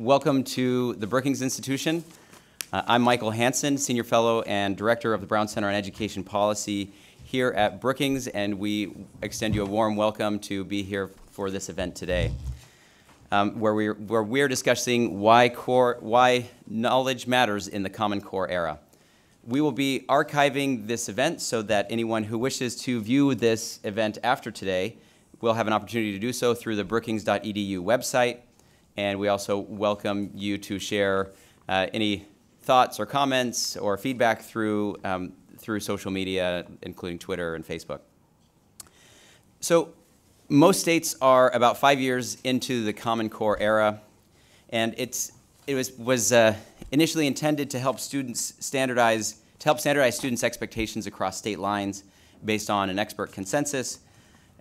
Welcome to the Brookings Institution. I'm Michael Hansen, Senior Fellow and Director of the Brown Center on Education Policy here at Brookings, and we extend you a warm welcome to be here for this event today, where we're discussing why knowledge matters in the Common Core era. We will be archiving this event so that anyone who wishes to view this event after today will have an opportunity to do so through the brookings.edu website. And we also welcome you to share any thoughts or comments or feedback through social media, including Twitter and Facebook. So most states are about 5 years into the Common Core era, and it was initially intended to help standardize students' expectations across state lines based on an expert consensus.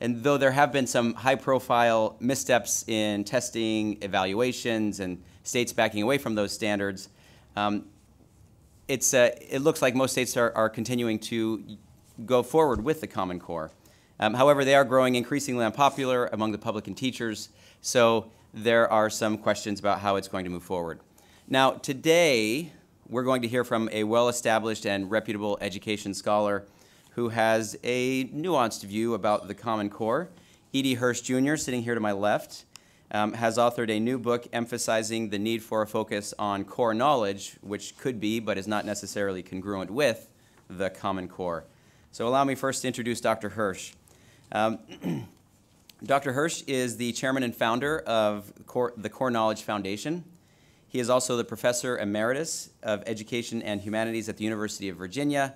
And though there have been some high-profile missteps in testing, evaluations, and states backing away from those standards, it looks like most states are continuing to go forward with the Common Core. However, they are growing increasingly unpopular among the public and teachers, so there are some questions about how it's going to move forward. Now, today, we're going to hear from a well-established and reputable education scholar who has a nuanced view about the Common Core. E.D. Hirsch, Jr., sitting here to my left, has authored a new book emphasizing the need for a focus on core knowledge, which could be, but is not necessarily congruent with, the Common Core. So allow me first to introduce Dr. Hirsch. Dr. Hirsch is the chairman and founder of the Core Knowledge Foundation. He is also the Professor Emeritus of Education and Humanities at the University of Virginia,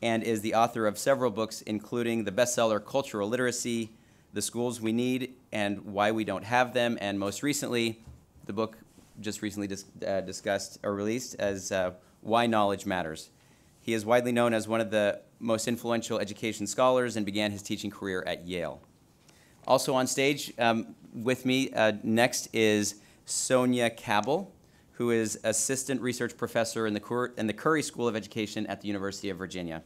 and is the author of several books, including the bestseller Cultural Literacy, The Schools We Need and Why We Don't Have Them, and most recently, the book just recently discussed or released as Why Knowledge Matters. He is widely known as one of the most influential education scholars and began his teaching career at Yale. Also on stage with me next is Sonia Cabell, who is Assistant Research Professor in the Curry School of Education at the University of Virginia.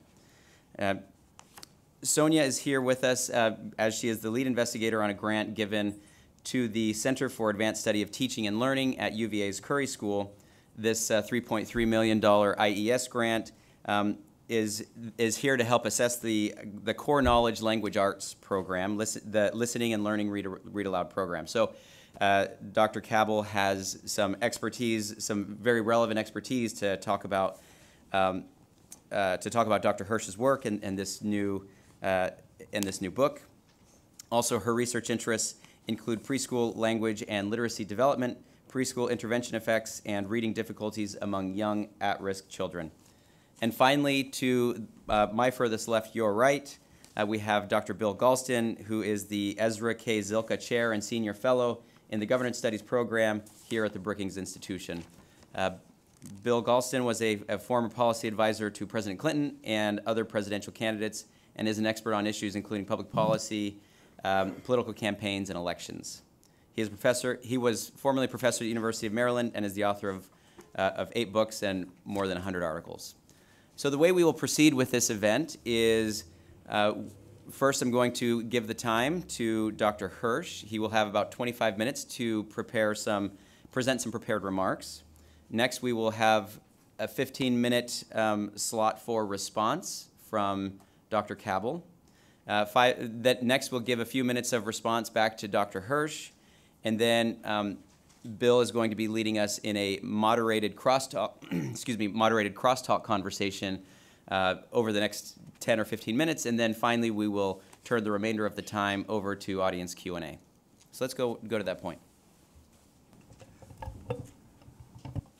Sonia is here with us as she is the lead investigator on a grant given to the Center for Advanced Study of Teaching and Learning at UVA's Curry School. This $3.3 million IES grant is here to help assess the Core Knowledge Language Arts program, the Listening and Learning Read Aloud program. So Dr. Cabell has some expertise, some very relevant expertise to talk about Dr. Hirsch's work in this new book. Also, her research interests include preschool language and literacy development, preschool intervention effects, and reading difficulties among young at-risk children. And finally, to my furthest left, your right, we have Dr. Bill Galston, who is the Ezra K. Zilka Chair and Senior Fellow in the Governance Studies program here at the Brookings Institution. Bill Galston was a former policy advisor to President Clinton and other presidential candidates, and is an expert on issues including public policy, political campaigns, and elections. He was formerly professor at the University of Maryland and is the author of 8 books and more than 100 articles. So the way we will proceed with this event is first, I'm going to give the time to Dr. Hirsch. He will have about 25 minutes to present some prepared remarks. Next, we will have a 15-minute slot for response from Dr. Cabell. Next, we'll give a few minutes of response back to Dr. Hirsch, and then Bill is going to be leading us in a moderated crosstalk, moderated crosstalk conversation over the next 10 or 15 minutes, and then finally we will turn the remainder of the time over to audience Q&A. So let's go to that point.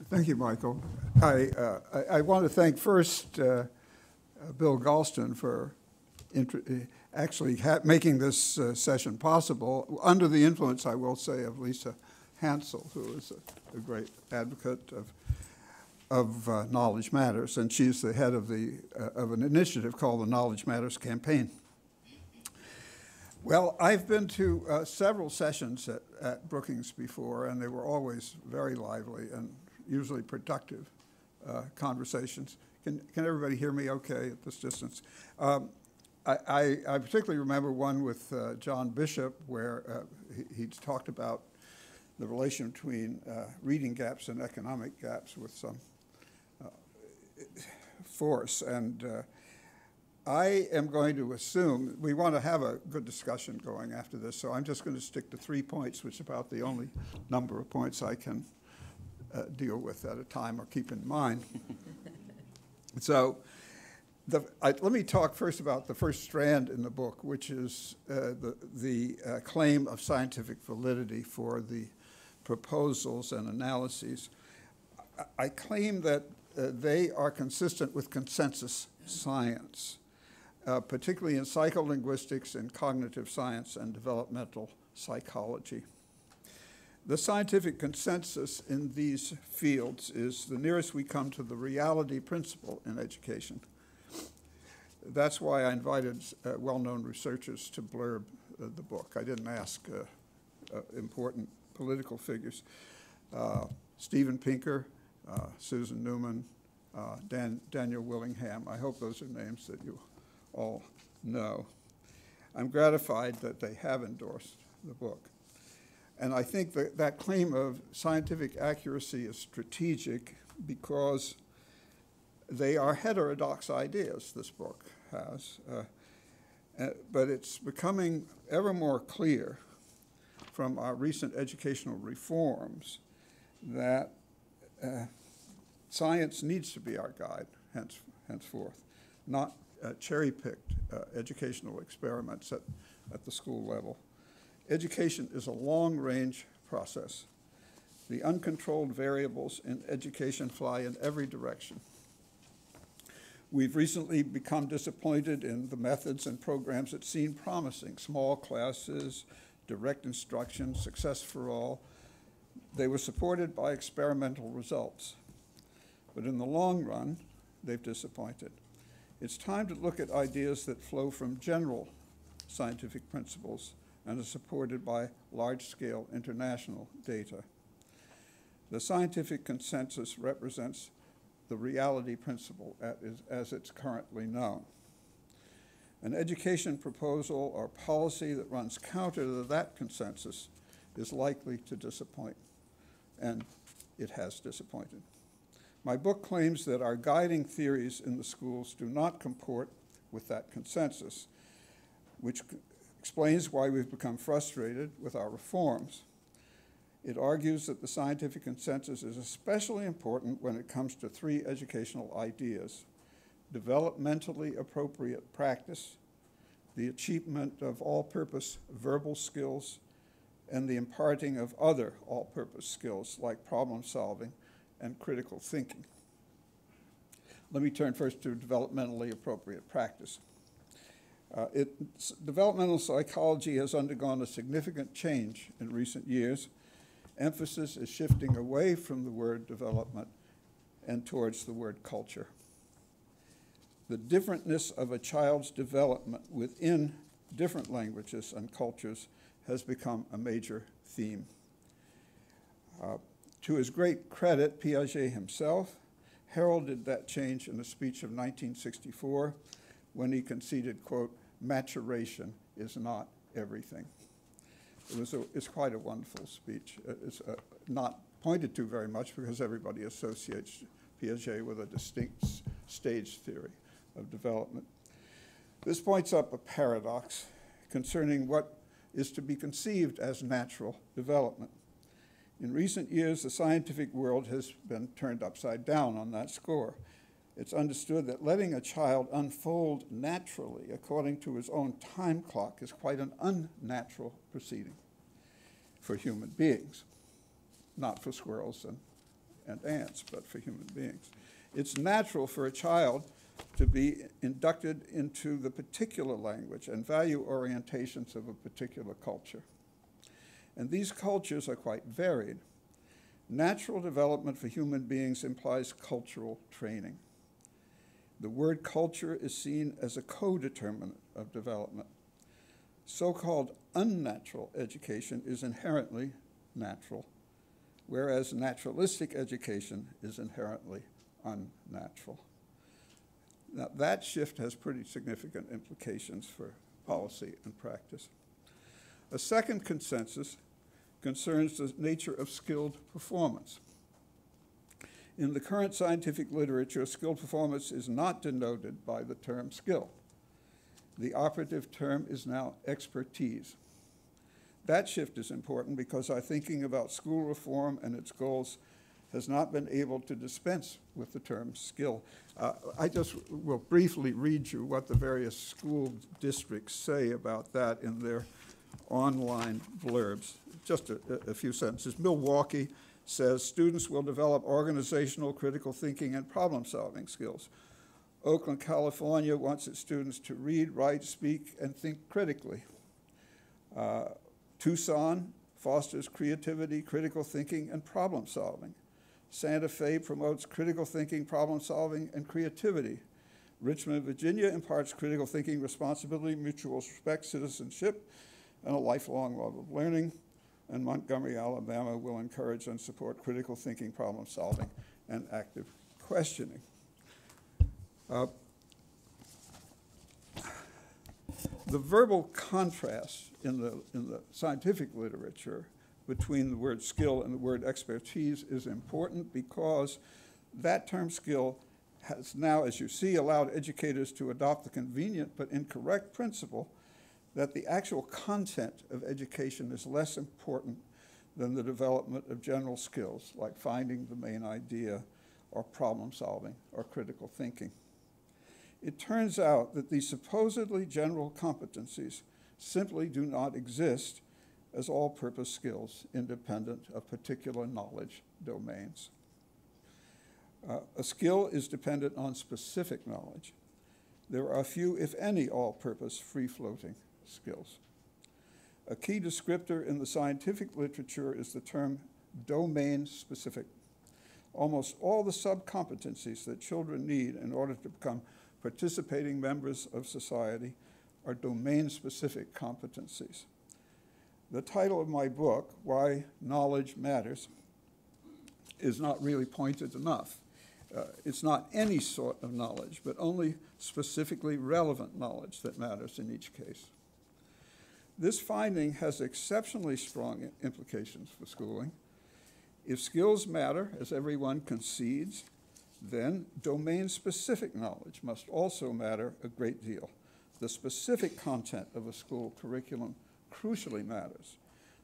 Thank you, Michael. I want to thank first Bill Galston for actually making this session possible, under the influence, I will say, of Lisa Hansel, who is a great advocate of Knowledge Matters, and she's the head of an initiative called the Knowledge Matters Campaign. Well, I've been to several sessions at Brookings before, and they were always very lively and usually productive conversations. Can everybody hear me okay at this distance? I particularly remember one with John Bishop where he talked about the relation between reading gaps and economic gaps with some force. And I am going to assume, we want to have a good discussion going after this, so I'm just going to stick to 3 points, which is about the only number of points I can deal with at a time or keep in mind. So let me talk first about the first strand in the book, which is the claim of scientific validity for the proposals and analyses. I claim that they are consistent with consensus science, particularly in psycholinguistics and cognitive science and developmental psychology. The scientific consensus in these fields is the nearest we come to the reality principle in education. That's why I invited well-known researchers to blurb the book. I didn't ask important political figures. Steven Pinker, Susan Newman, Daniel Willingham. I hope those are names that you all know. I'm gratified that they have endorsed the book. And I think that that claim of scientific accuracy is strategic because they are heterodox ideas, this book has. But it's becoming ever more clear from our recent educational reforms that science needs to be our guide henceforth, not cherry-picked educational experiments at the school level. Education is a long-range process. The uncontrolled variables in education fly in every direction. We've recently become disappointed in the methods and programs that seem promising: small classes, direct instruction, success for all. They were supported by experimental results. But in the long run, they've disappointed. It's time to look at ideas that flow from general scientific principles and are supported by large-scale international data. The scientific consensus represents the reality principle as it's currently known. An education proposal or policy that runs counter to that consensus is likely to disappoint, and it has disappointed. My book claims that our guiding theories in the schools do not comport with that consensus, which explains why we've become frustrated with our reforms. It argues that the scientific consensus is especially important when it comes to 3 educational ideas: developmentally appropriate practice, the achievement of all-purpose verbal skills, and the imparting of other all-purpose skills like problem solving and critical thinking. Let me turn first to developmentally appropriate practice. Developmental psychology has undergone a significant change in recent years. Emphasis is shifting away from the word development and towards the word culture. The differentness of a child's development within different languages and cultures has become a major theme. To his great credit, Piaget himself heralded that change in a speech of 1964 when he conceded, quote, "Maturation is not everything." It's quite a wonderful speech. It's not pointed to very much because everybody associates Piaget with a distinct stage theory of development. This points up a paradox concerning what is to be conceived as natural development. In recent years, the scientific world has been turned upside down on that score. It's understood that letting a child unfold naturally according to his own time clock is quite an unnatural proceeding for human beings, not for squirrels and ants, but for human beings. It's natural for a child to be inducted into the particular language and value orientations of a particular culture. And these cultures are quite varied. Natural development for human beings implies cultural training. The word culture is seen as a co-determinant of development. So-called unnatural education is inherently natural, whereas naturalistic education is inherently unnatural. Now, that shift has pretty significant implications for policy and practice. A second consensus concerns the nature of skilled performance. In the current scientific literature, skilled performance is not denoted by the term skill. The operative term is now expertise. That shift is important because our thinking about school reform and its goals has not been able to dispense with the term skill. I just will briefly read you what the various school districts say about that in their online blurbs. Just a few sentences. Milwaukee says students will develop organizational, critical thinking, and problem-solving skills. Oakland, California wants its students to read, write, speak, and think critically. Tucson fosters creativity, critical thinking, and problem-solving. Santa Fe promotes critical thinking, problem-solving, and creativity. Richmond, Virginia imparts critical thinking, responsibility, mutual respect, citizenship, and a lifelong love of learning. And Montgomery, Alabama will encourage and support critical thinking, problem-solving, and active questioning. The verbal contrast in the scientific literature between the word skill and the word expertise is important because that term skill has now, as you see, allowed educators to adopt the convenient but incorrect principle that the actual content of education is less important than the development of general skills like finding the main idea or problem solving or critical thinking. It turns out that these supposedly general competencies simply do not exist as all-purpose skills independent of particular knowledge domains. A skill is dependent on specific knowledge. There are few, if any, all-purpose free-floating skills. A key descriptor in the scientific literature is the term domain-specific. Almost all the sub-competencies that children need in order to become participating members of society are domain-specific competencies. The title of my book, Why Knowledge Matters, is not really pointed enough. It's not any sort of knowledge, but only specifically relevant knowledge that matters in each case. This finding has exceptionally strong implications for schooling. If skills matter, as everyone concedes, then domain-specific knowledge must also matter a great deal. The specific content of a school curriculum crucially matters.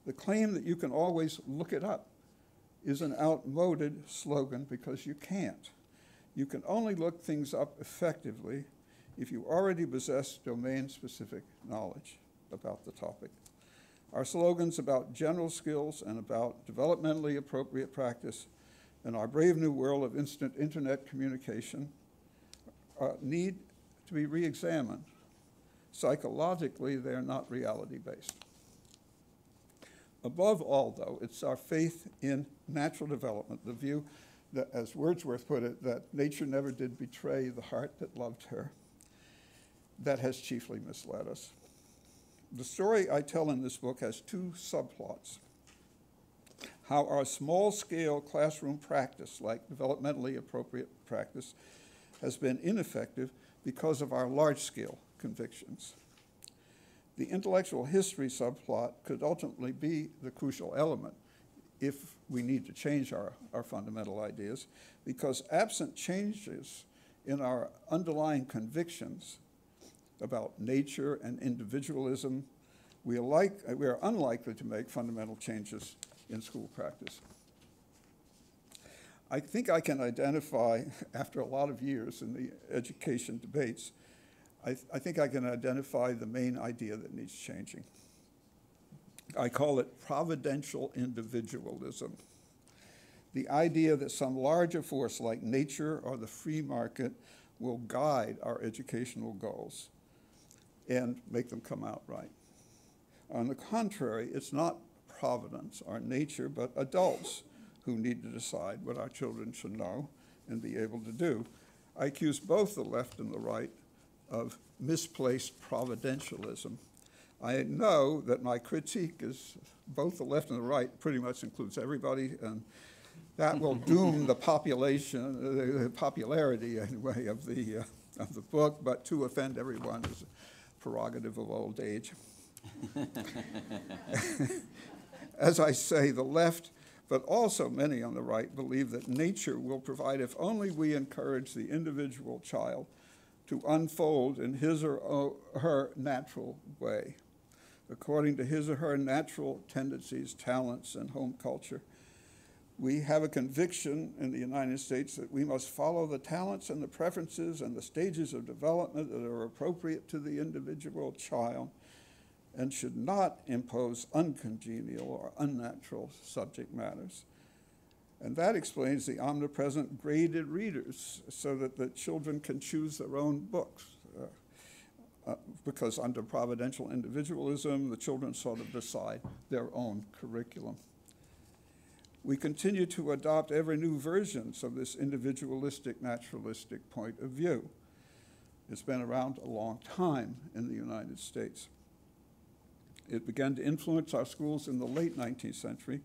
The claim that you can always look it up is an outmoded slogan because you can't. You can only look things up effectively if you already possess domain-specific knowledge about the topic. Our slogans about general skills and about developmentally appropriate practice in our brave new world of instant internet communication need to be re-examined. Psychologically, they're not reality-based. Above all, though, it's our faith in natural development, the view that, as Wordsworth put it, that nature never did betray the heart that loved her, that has chiefly misled us. The story I tell in this book has two subplots. How our small-scale classroom practice, like developmentally appropriate practice, has been ineffective because of our large-scale convictions. The intellectual history subplot could ultimately be the crucial element if we need to change our fundamental ideas, because absent changes in our underlying convictions about nature and individualism, we are unlikely to make fundamental changes in school practice. I think I can identify, after a lot of years in the education debates, I think I can identify the main idea that needs changing. I call it providential individualism. The idea that some larger force like nature or the free market will guide our educational goals and make them come out right. On the contrary, it's not providence or nature, but adults who need to decide what our children should know and be able to do. I accuse both the left and the right of misplaced providentialism. I know that my critique is both the left and the right pretty much includes everybody, and that will doom the population, the popularity anyway of the book, but to offend everyone is a prerogative of old age. As I say, the left, but also many on the right, believe that nature will provide if only we encourage the individual child to unfold in his or her natural way, according to his or her natural tendencies, talents, and home culture. We have a conviction in the United States that we must follow the talents and the preferences and the stages of development that are appropriate to the individual child and should not impose uncongenial or unnatural subject matters. And that explains the omnipresent graded readers so that the children can choose their own books. Because under providential individualism, the children sort of decide their own curriculum. We continue to adopt ever new versions of this individualistic, naturalistic point of view. It's been around a long time in the United States. It began to influence our schools in the late 19th century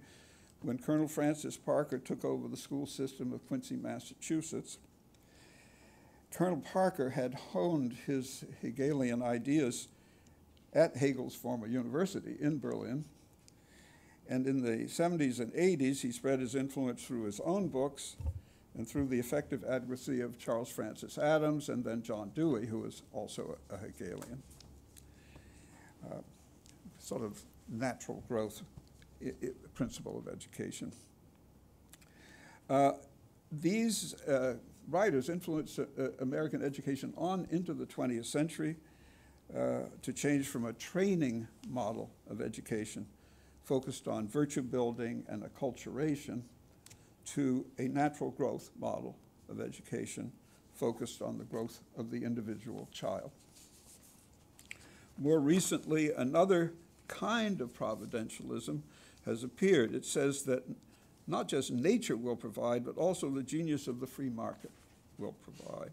when Colonel Francis Parker took over the school system of Quincy, Massachusetts. Colonel Parker had honed his Hegelian ideas at Hegel's former university in Berlin. And in the 70s and 80s, he spread his influence through his own books and through the effective advocacy of Charles Francis Adams and then John Dewey, who was also a Hegelian. Sort of natural growth principle of education. These writers influenced American education on into the 20th century to change from a training model of education focused on virtue building and acculturation to a natural growth model of education focused on the growth of the individual child. More recently, another kind of providentialism has appeared. It says that not just nature will provide, but also the genius of the free market will provide.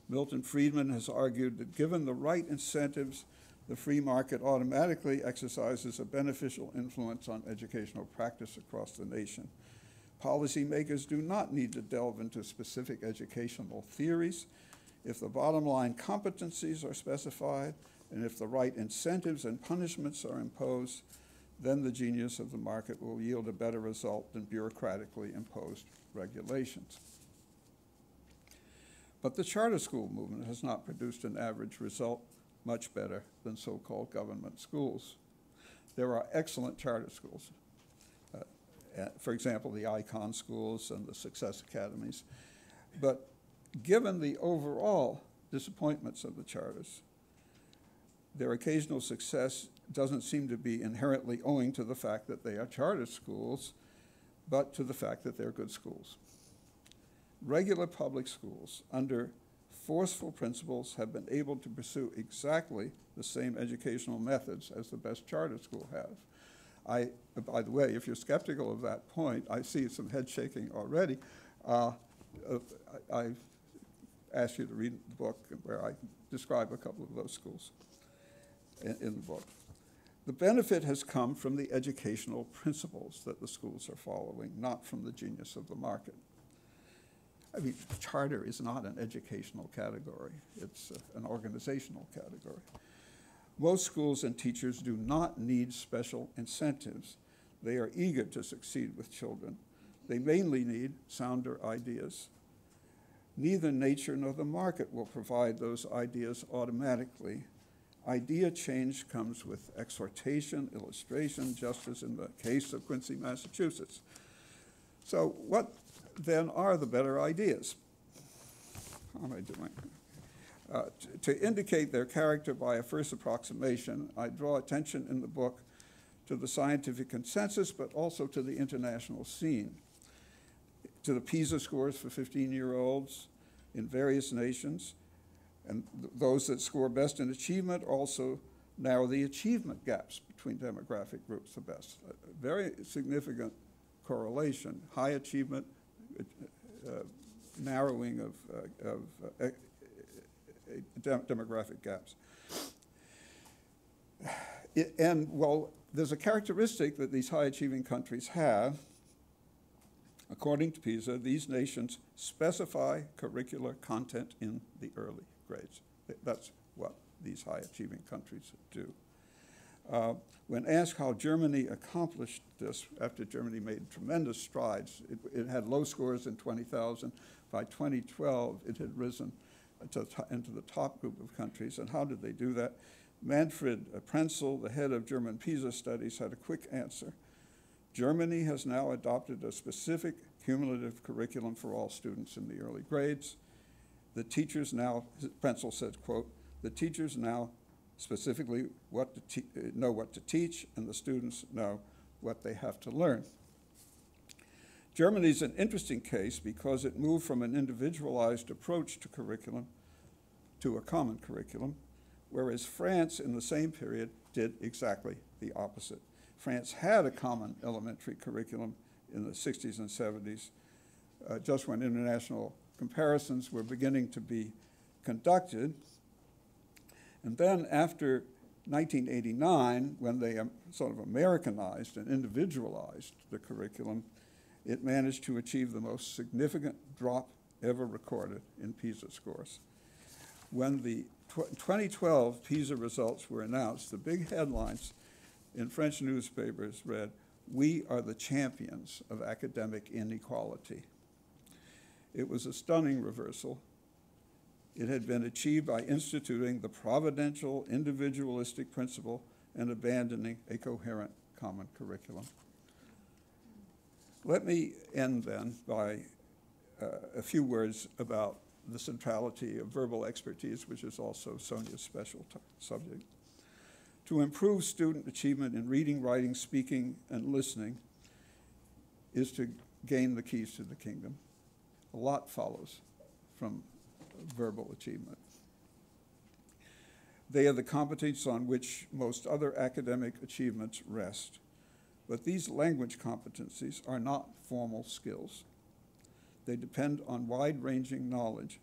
Milton Friedman has argued that given the right incentives, the free market automatically exercises a beneficial influence on educational practice across the nation. Policymakers do not need to delve into specific educational theories. If the bottom line competencies are specified, and if the right incentives and punishments are imposed, then the genius of the market will yield a better result than bureaucratically imposed regulations. But the charter school movement has not produced an average result much better than so-called government schools. There are excellent charter schools. For example, the icon schools and the success academies. But given the overall disappointments of the charters, their occasional success doesn't seem to be inherently owing to the fact that they are charter schools, but to the fact that they're good schools. Regular public schools, under forceful principles, have been able to pursue exactly the same educational methods as the best charter school have. By the way, if you're skeptical of that point, I see some head shaking already. I asked you to read the book where I describe a couple of those schools in the book. The benefit has come from the educational principles that the schools are following, not from the genius of the market. I mean, charter is not an educational category. It's an organizational category. Most schools and teachers do not need special incentives. They are eager to succeed with children. They mainly need sounder ideas. Neither nature nor the market will provide those ideas automatically. Idea change comes with exhortation, illustration, just as in the case of Quincy, Massachusetts. So what then are the better ideas? How am I doing? To indicate their character by a first approximation, I draw attention in the book to the scientific consensus, but also to the international scene, to the PISA scores for 15-year-olds in various nations, and those that score best in achievement also narrow the achievement gaps between demographic groups the best. A very significant correlation, high achievement, narrowing of demographic gaps. And while there's a characteristic that these high-achieving countries have, according to PISA, these nations specify curricular content in the early grades. That's what these high-achieving countries do. When asked how Germany accomplished this, after Germany made tremendous strides, it had low scores in 20,000. By 2012, it had risen into the top group of countries. And how did they do that? Manfred Prenzel, the head of German PISA studies, had a quick answer. Germany has now adopted a specific cumulative curriculum for all students in the early grades. The teachers now, Prenzel said, quote, the teachers now specifically know what to teach, and the students know what they have to learn. Germany is an interesting case because it moved from an individualized approach to curriculum to a common curriculum, whereas France in the same period did exactly the opposite. France had a common elementary curriculum in the 60s and 70s, just when international comparisons were beginning to be conducted. And then after 1989, when they sort of Americanized and individualized the curriculum, it managed to achieve the most significant drop ever recorded in PISA scores. When the 2012 PISA results were announced, the big headlines in French newspapers read, "We are the champions of academic inequality." It was a stunning reversal. It had been achieved by instituting the providential individualistic principle and abandoning a coherent common curriculum. Let me end then by a few words about the centrality of verbal expertise, which is also Sonia's special subject. To improve student achievement in reading, writing, speaking, and listening is to gain the keys to the kingdom. A lot follows from verbal achievement. They are the competence on which most other academic achievements rest. But these language competencies are not formal skills. They depend on wide-ranging knowledge.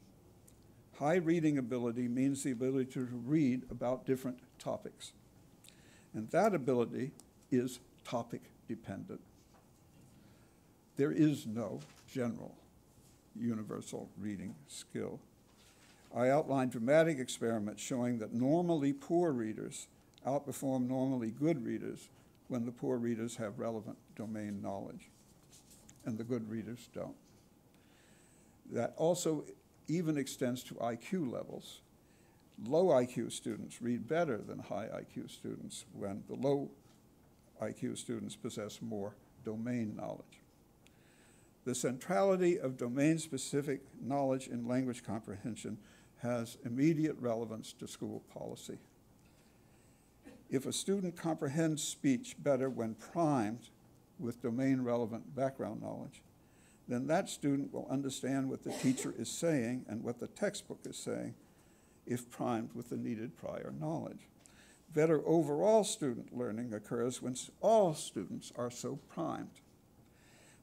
High reading ability means the ability to read about different topics. And that ability is topic-dependent. There is no general universal reading skill. I outlined dramatic experiments showing that normally poor readers outperform normally good readers when the poor readers have relevant domain knowledge, and the good readers don't. That also even extends to IQ levels. Low IQ students read better than high IQ students when the low IQ students possess more domain knowledge. The centrality of domain-specific knowledge in language comprehension has immediate relevance to school policy. If a student comprehends speech better when primed with domain-relevant background knowledge, then that student will understand what the teacher is saying and what the textbook is saying if primed with the needed prior knowledge. Better overall student learning occurs when all students are so primed.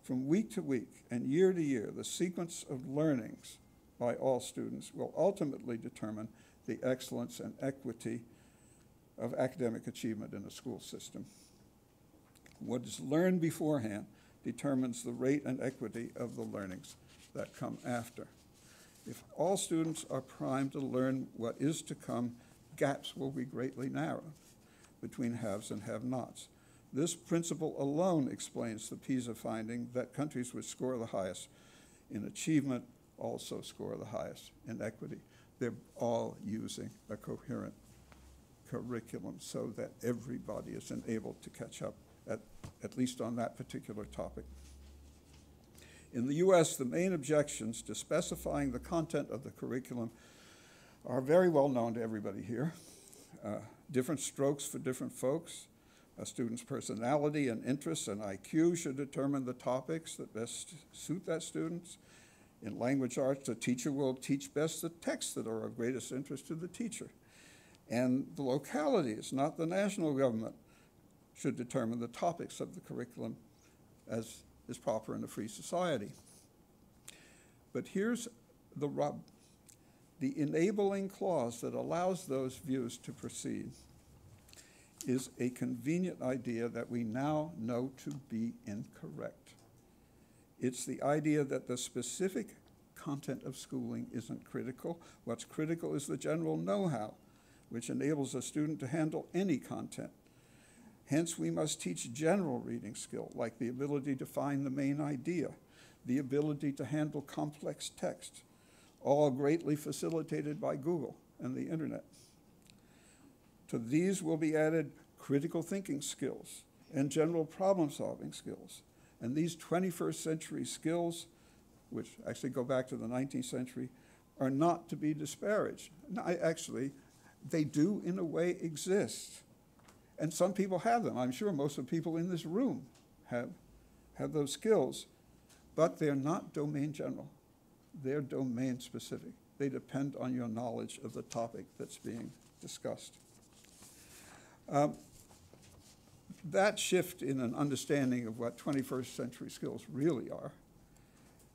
From week to week and year to year, the sequence of learnings by all students will ultimately determine the excellence and equity of academic achievement in a school system. What is learned beforehand determines the rate and equity of the learnings that come after. If all students are primed to learn what is to come, gaps will be greatly narrowed between haves and have-nots. This principle alone explains the PISA finding that countries which score the highest in achievement also score the highest in equity. They're all using a coherent curriculum so that everybody is enabled to catch up, at least on that particular topic. In the US, the main objections to specifying the content of the curriculum are very well known to everybody here. Different strokes for different folks. A student's personality and interests and IQ should determine the topics that best suit that student. In language arts, the teacher will teach best the texts that are of greatest interest to the teacher. And the localities, not the national government, should determine the topics of the curriculum as is proper in a free society. But here's the rub. The enabling clause that allows those views to proceed is a convenient idea that we now know to be incorrect. It's the idea that the specific content of schooling isn't critical. What's critical is the general know-how, which enables a student to handle any content. Hence, we must teach general reading skill, like the ability to find the main idea, the ability to handle complex text, all greatly facilitated by Google and the internet. To these will be added critical thinking skills and general problem-solving skills. And these 21st century skills, which actually go back to the 19th century, are not to be disparaged. Actually, they do in a way exist. And some people have them. I'm sure most of the people in this room have those skills, but they're not domain general. They're domain specific. They depend on your knowledge of the topic that's being discussed. That shift in an understanding of what 21st century skills really are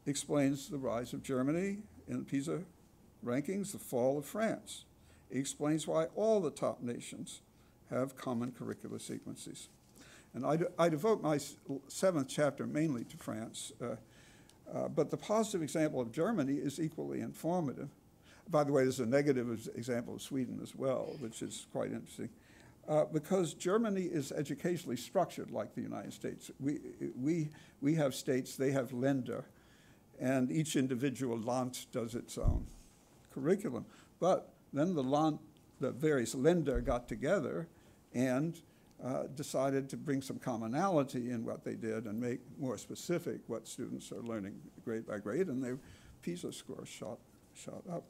explains the rise of Germany in PISA rankings, the fall of France. It explains why all the top nations have common curricular sequences. And I devote my 7th chapter mainly to France, but the positive example of Germany is equally informative. By the way, there's a negative example of Sweden as well, which is quite interesting. Because Germany is educationally structured like the United States. We have states, they have Länder, and each individual Land does its own curriculum. But then the various Länder got together and decided to bring some commonality in what they did and make more specific what students are learning grade by grade, and their PISA scores shot up.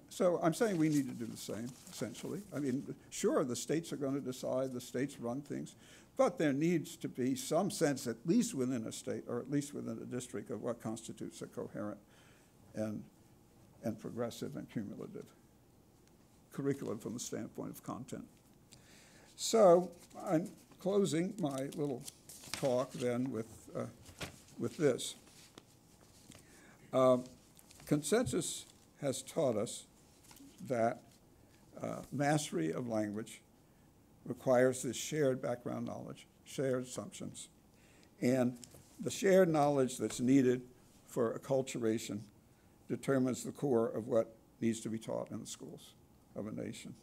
So I'm saying we need to do the same, essentially. I mean, sure, the states are going to decide, the states run things, but there needs to be some sense, at least within a state, or at least within a district, of what constitutes a coherent and progressive and cumulative curriculum from the standpoint of content. So I'm closing my little talk then with this. Consensus has taught us that mastery of language requires this shared background knowledge, shared assumptions, and the shared knowledge that's needed for acculturation determines the core of what needs to be taught in the schools of a nation.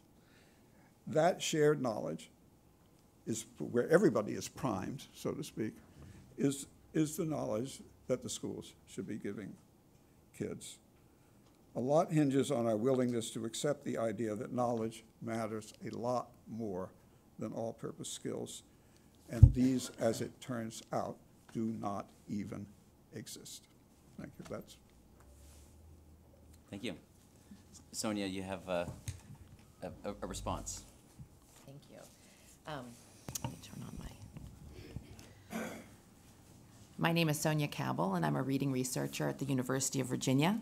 That shared knowledge is where everybody is primed, so to speak, is the knowledge that the schools should be giving kids. A lot hinges on our willingness to accept the idea that knowledge matters a lot more than all-purpose skills, and these, as it turns out, do not even exist. Thank you. Thank you. Sonia, you have a response. Thank you. Let me turn on my name is Sonia Cabell, and I'm a reading researcher at the University of Virginia.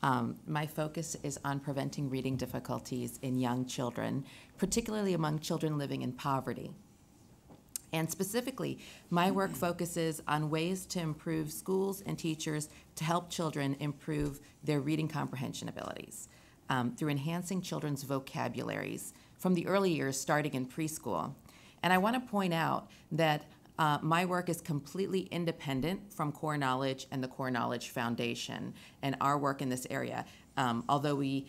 My focus is on preventing reading difficulties in young children, particularly among children living in poverty. And specifically, my work focuses on ways to improve schools and teachers to help children improve their reading comprehension abilities through enhancing children's vocabularies from the early years, starting in preschool. And I want to point out that my work is completely independent from Core Knowledge and the Core Knowledge Foundation and our work in this area. Although we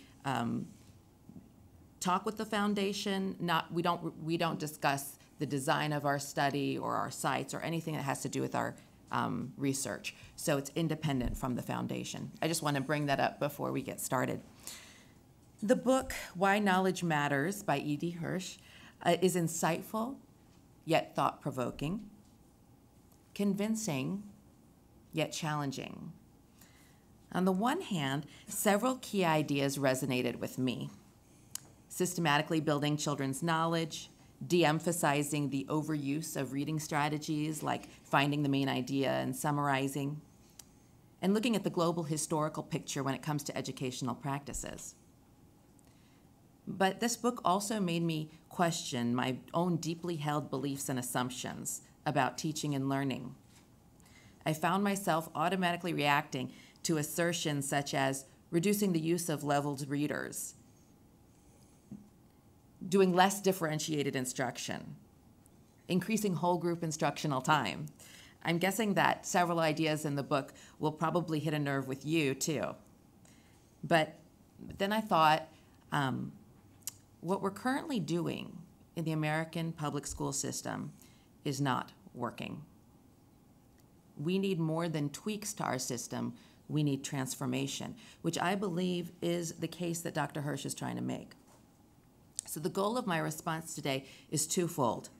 talk with the foundation, we don't discuss the design of our study or our sites or anything that has to do with our research. So it's independent from the foundation. I just want to bring that up before we get started. The book, Why Knowledge Matters by E.D. Hirsch, is insightful, yet thought-provoking, convincing, yet challenging. On the one hand, several key ideas resonated with me. Systematically building children's knowledge, de-emphasizing the overuse of reading strategies like finding the main idea and summarizing, and looking at the global historical picture when it comes to educational practices. But this book also made me question my own deeply held beliefs and assumptions about teaching and learning. I found myself automatically reacting to assertions such as reducing the use of leveled readers, doing less differentiated instruction, increasing whole group instructional time. I'm guessing that several ideas in the book will probably hit a nerve with you too. But then I thought, what we're currently doing in the American public school system is not working. We need more than tweaks to our system. We need transformation, which I believe is the case that Dr. Hirsch is trying to make. So the goal of my response today is twofold.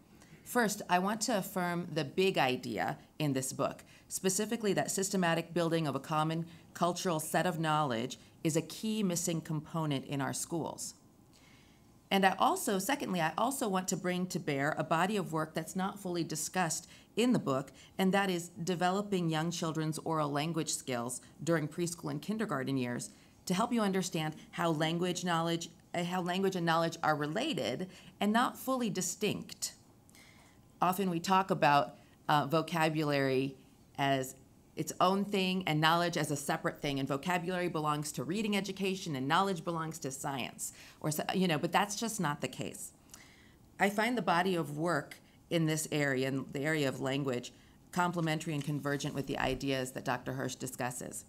First, I want to affirm the big idea in this book, specifically that systematic building of a common cultural set of knowledge is a key missing component in our schools. And secondly, I also want to bring to bear a body of work that's not fully discussed in the book, and that is developing young children's oral language skills during preschool and kindergarten years to help you understand how language and knowledge are related and not fully distinct. Often we talk about vocabulary as its own thing and knowledge as a separate thing, and vocabulary belongs to reading education and knowledge belongs to science, but that's just not the case. I find the body of work in this area, in the area of language, complementary and convergent with the ideas that Dr. Hirsch discusses.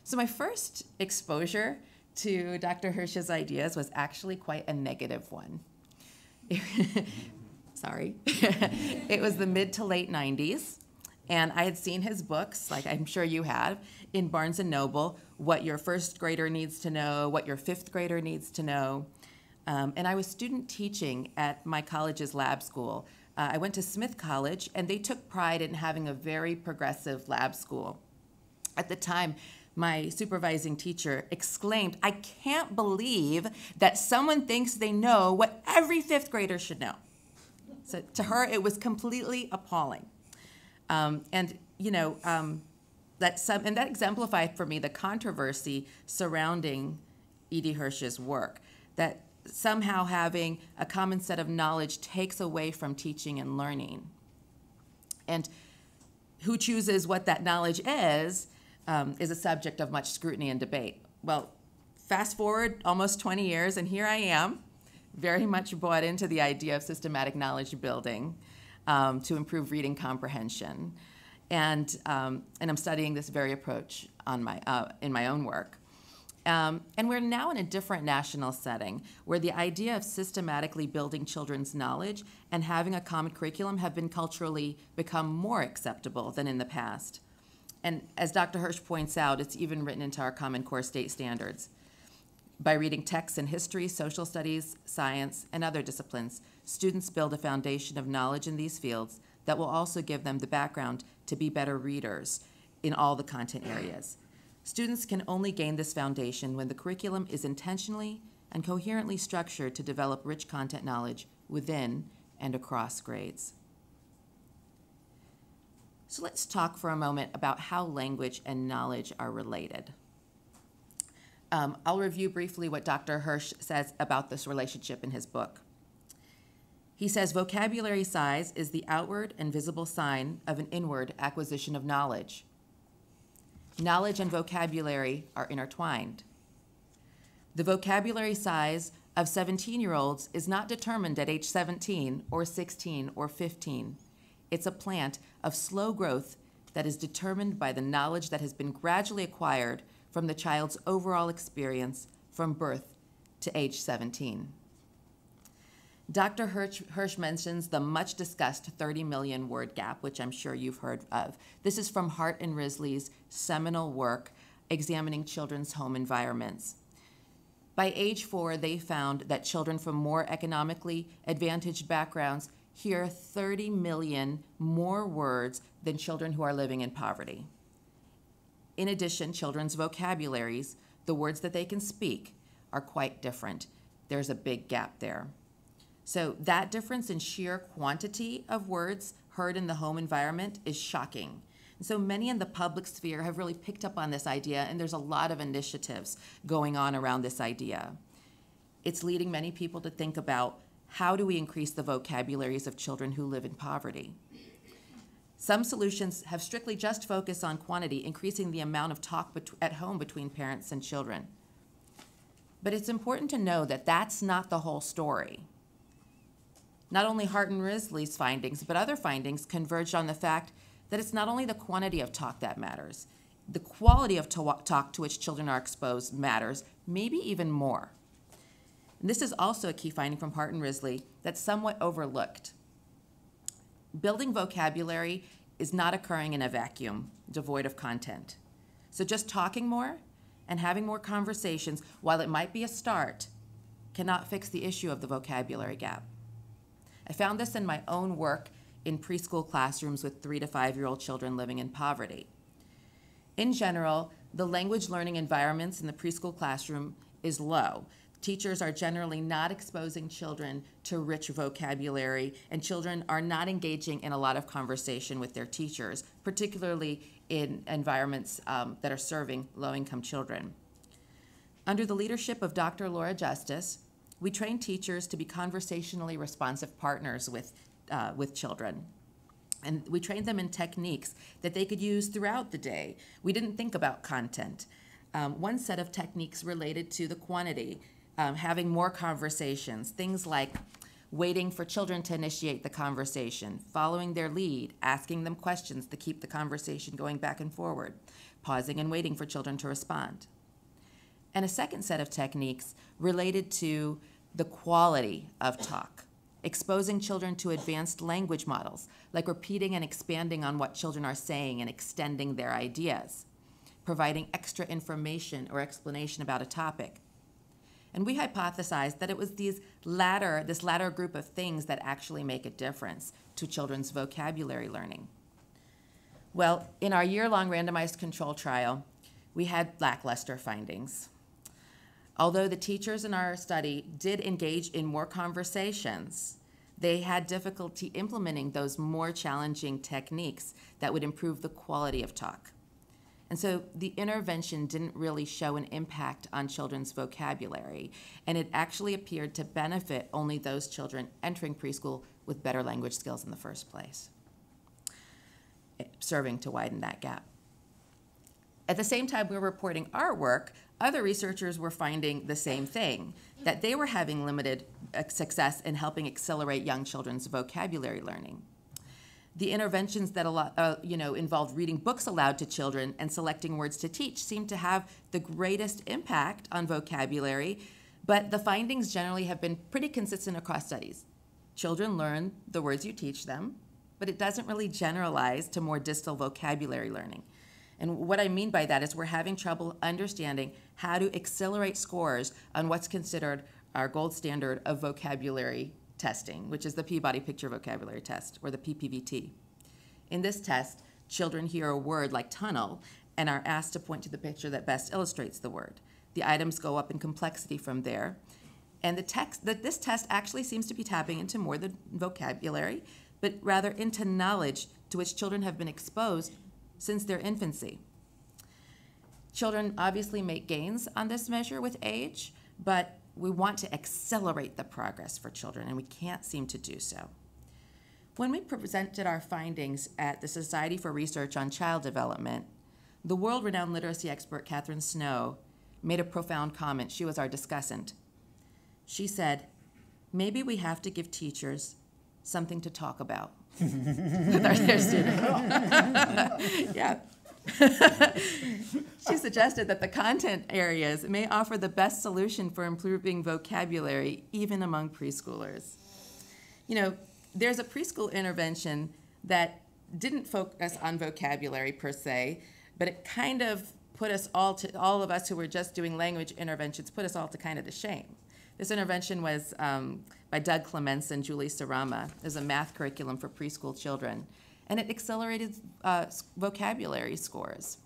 So my first exposure to Dr. Hirsch's ideas was actually quite a negative one. Sorry. It was the mid to late 90s. And I had seen his books, like I'm sure you have, in Barnes & Noble, what your first grader needs to know, what your fifth grader needs to know. And I was student teaching at my college's lab school. I went to Smith College, and they took pride in having a very progressive lab school. At the time, my supervising teacher exclaimed, "I can't believe that someone thinks they know what every fifth grader should know." So to her, it was completely appalling. That exemplified for me the controversy surrounding E.D. Hirsch's work, that somehow having a common set of knowledge takes away from teaching and learning. And who chooses what that knowledge is a subject of much scrutiny and debate. Well, fast forward almost 20 years, and here I am, very much bought into the idea of systematic knowledge building to improve reading comprehension. And I'm studying this very approach in my own work. And we're now in a different national setting where the idea of systematically building children's knowledge and having a common curriculum have been culturally become more acceptable than in the past. And as Dr. Hirsch points out, it's even written into our Common Core state standards. By reading texts in history, social studies, science, and other disciplines, students build a foundation of knowledge in these fields that will also give them the background to be better readers in all the content areas. Students can only gain this foundation when the curriculum is intentionally and coherently structured to develop rich content knowledge within and across grades. So let's talk for a moment about how language and knowledge are related. I'll review briefly what Dr. Hirsch says about this relationship in his book. He says vocabulary size is the outward and visible sign of an inward acquisition of knowledge. Knowledge and vocabulary are intertwined. The vocabulary size of 17-year-olds is not determined at age 17 or 16 or 15. It's a plant of slow growth that is determined by the knowledge that has been gradually acquired from the child's overall experience from birth to age 17. Dr. Hirsch mentions the much-discussed 30 million word gap, which I'm sure you've heard of. This is from Hart and Risley's seminal work examining children's home environments. By age 4, they found that children from more economically advantaged backgrounds hear 30 million more words than children who are living in poverty. In addition, children's vocabularies, the words that they can speak, are quite different. There's a big gap there. So that difference in sheer quantity of words heard in the home environment is shocking. And so many in the public sphere have really picked up on this idea, and there's a lot of initiatives going on around this idea. It's leading many people to think about, how do we increase the vocabularies of children who live in poverty? Some solutions have strictly just focused on quantity, increasing the amount of talk at home between parents and children. But it's important to know that that's not the whole story. Not only Hart and Risley's findings, but other findings converged on the fact that it's not only the quantity of talk that matters, the quality of talk to which children are exposed matters, maybe even more. And this is also a key finding from Hart and Risley that's somewhat overlooked. Building vocabulary is not occurring in a vacuum, devoid of content. So just talking more and having more conversations, while it might be a start, cannot fix the issue of the vocabulary gap. I found this in my own work in preschool classrooms with 3 to 5-year-old children living in poverty. In general, the language learning environments in the preschool classroom is low. Teachers are generally not exposing children to rich vocabulary, and children are not engaging in a lot of conversation with their teachers, particularly in environments that are serving low-income children. Under the leadership of Dr. Laura Justice, we train teachers to be conversationally responsive partners with children. And we trained them in techniques that they could use throughout the day. We didn't think about content. One set of techniques related to the quantity, having more conversations, things like waiting for children to initiate the conversation, following their lead, asking them questions to keep the conversation going back and forward, pausing and waiting for children to respond. And a second set of techniques related to the quality of talk, exposing children to advanced language models, like repeating and expanding on what children are saying and extending their ideas, providing extra information or explanation about a topic. And we hypothesized that it was this latter group of things that actually make a difference to children's vocabulary learning. Well, in our year-long randomized control trial, we had lackluster findings. Although the teachers in our study did engage in more conversations, they had difficulty implementing those more challenging techniques that would improve the quality of talk. And so the intervention didn't really show an impact on children's vocabulary, and it actually appeared to benefit only those children entering preschool with better language skills in the first place, serving to widen that gap. At the same time we were reporting our work, other researchers were finding the same thing, that they were having limited success in helping accelerate young children's vocabulary learning. The interventions that involved reading books aloud to children and selecting words to teach seemed to have the greatest impact on vocabulary, but the findings generally have been pretty consistent across studies. Children learn the words you teach them, but it doesn't really generalize to more distal vocabulary learning. And what I mean by that is we're having trouble understanding how to accelerate scores on what's considered our gold standard of vocabulary testing, which is the Peabody Picture Vocabulary Test, or the PPVT. In this test, children hear a word like tunnel and are asked to point to the picture that best illustrates the word. The items go up in complexity from there. And this test actually seems to be tapping into more than vocabulary, but rather into knowledge to which children have been exposed since their infancy. Children obviously make gains on this measure with age, but we want to accelerate the progress for children, and we can't seem to do so. When we presented our findings at the Society for Research on Child Development, the world-renowned literacy expert Catherine Snow made a profound comment. She was our discussant. She said, maybe we have to give teachers something to talk about with their students. Yeah. She suggested that the content areas may offer the best solution for improving vocabulary, even among preschoolers. You know, there's a preschool intervention that didn't focus on vocabulary per se, but it kind of put us all of us who were just doing language interventions, put us all to kind of to shame. This intervention was by Doug Clements and Julie Sarama. It was a math curriculum for preschool children, and it accelerated vocabulary scores.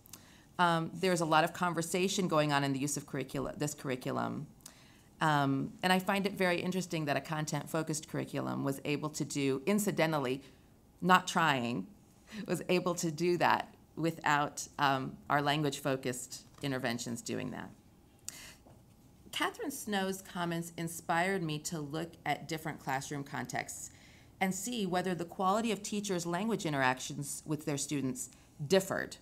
There's a lot of conversation going on in the use of this curriculum. And I find it very interesting that a content-focused curriculum was able to do, incidentally, not trying, was able to do that without our language-focused interventions doing that. Catherine Snow's comments inspired me to look at different classroom contexts and see whether the quality of teachers' language interactions with their students differed.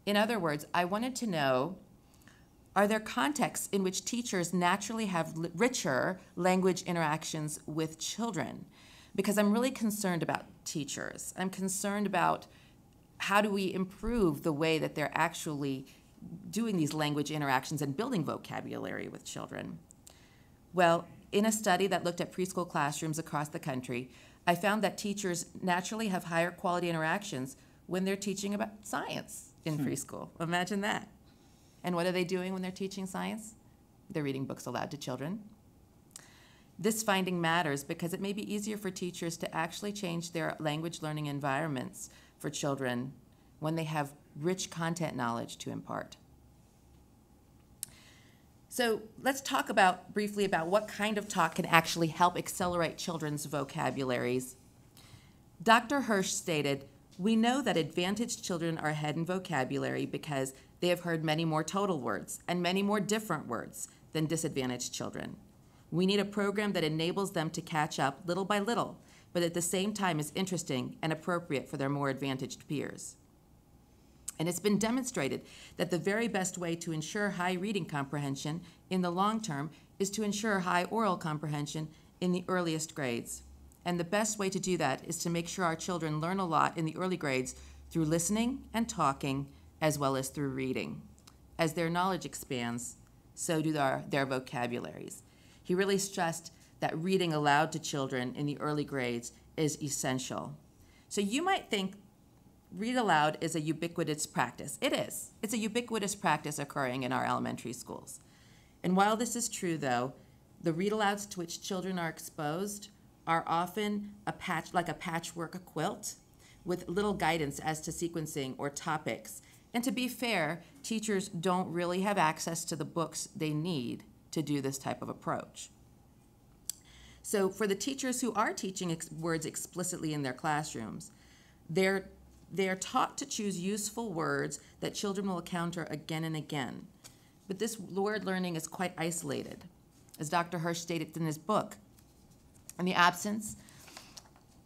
In other words, I wanted to know, are there contexts in which teachers naturally have richer language interactions with children? Because I'm really concerned about teachers. I'm concerned about how do we improve the way that they're actually doing these language interactions and building vocabulary with children. Well, in a study that looked at preschool classrooms across the country, I found that teachers naturally have higher quality interactions when they're teaching about science in preschool. Imagine that. And what are they doing when they're teaching science? They're reading books aloud to children. This finding matters because it may be easier for teachers to actually change their language learning environments for children when they have rich content knowledge to impart. So let's talk briefly about what kind of talk can actually help accelerate children's vocabularies. Dr. Hirsch stated, "We know that advantaged children are ahead in vocabulary because they have heard many more total words and many more different words than disadvantaged children. We need a program that enables them to catch up little by little, but at the same time is interesting and appropriate for their more advantaged peers." And it's been demonstrated that the very best way to ensure high reading comprehension in the long term is to ensure high oral comprehension in the earliest grades. And the best way to do that is to make sure our children learn a lot in the early grades through listening and talking, as well as through reading. As their knowledge expands, so do their vocabularies. He really stressed that reading aloud to children in the early grades is essential. So you might think read aloud is a ubiquitous practice. It is. It's a ubiquitous practice occurring in our elementary schools. And while this is true, though, the read alouds to which children are exposed are often like a patchwork quilt with little guidance as to sequencing or topics. And to be fair, teachers don't really have access to the books they need to do this type of approach. So for the teachers who are teaching words explicitly in their classrooms, they're taught to choose useful words that children will encounter again and again. But this word learning is quite isolated. As Dr. Hirsch stated in his book, in the absence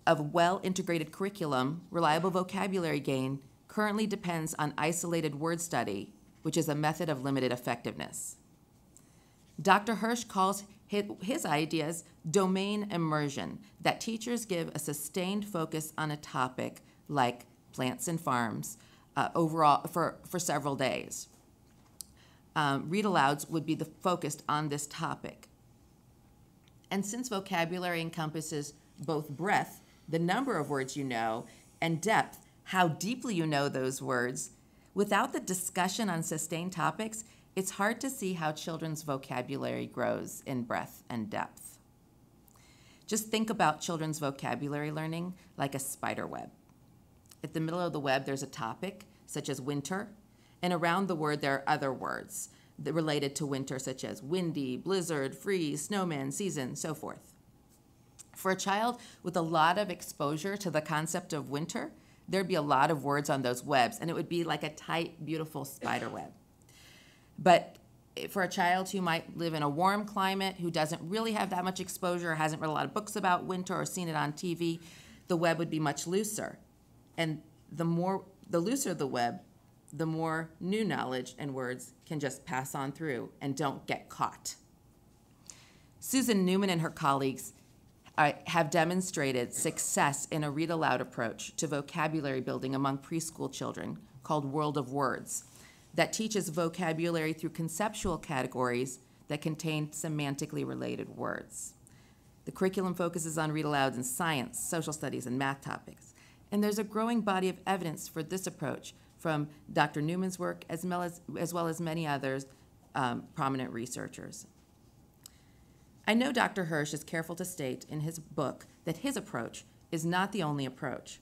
of well-integrated curriculum, reliable vocabulary gain currently depends on isolated word study, which is a method of limited effectiveness. Dr. Hirsch calls his ideas domain immersion, that teachers give a sustained focus on a topic like plants and farms overall for several days. Read alouds would be focused on this topic. And since vocabulary encompasses both breadth, the number of words you know, and depth, how deeply you know those words, without the discussion on sustained topics, it's hard to see how children's vocabulary grows in breadth and depth. Just think about children's vocabulary learning like a spider web. At the middle of the web, there's a topic, such as winter, and around the word, there are other words that related to winter, such as windy, blizzard, freeze, snowman, season, so forth. For a child with a lot of exposure to the concept of winter, there'd be a lot of words on those webs, and it would be like a tight, beautiful spider web. But for a child who might live in a warm climate, who doesn't really have that much exposure, or hasn't read a lot of books about winter or seen it on TV, the web would be much looser. And the looser the web, the more new knowledge and words can just pass on through and don't get caught. Susan Newman and her colleagues have demonstrated success in a read-aloud approach to vocabulary building among preschool children called World of Words that teaches vocabulary through conceptual categories that contain semantically related words. The curriculum focuses on read-alouds in science, social studies, and math topics. And there's a growing body of evidence for this approach from Dr. Newman's work as well as many others prominent researchers. I know Dr. Hirsch is careful to state in his book that his approach is not the only approach.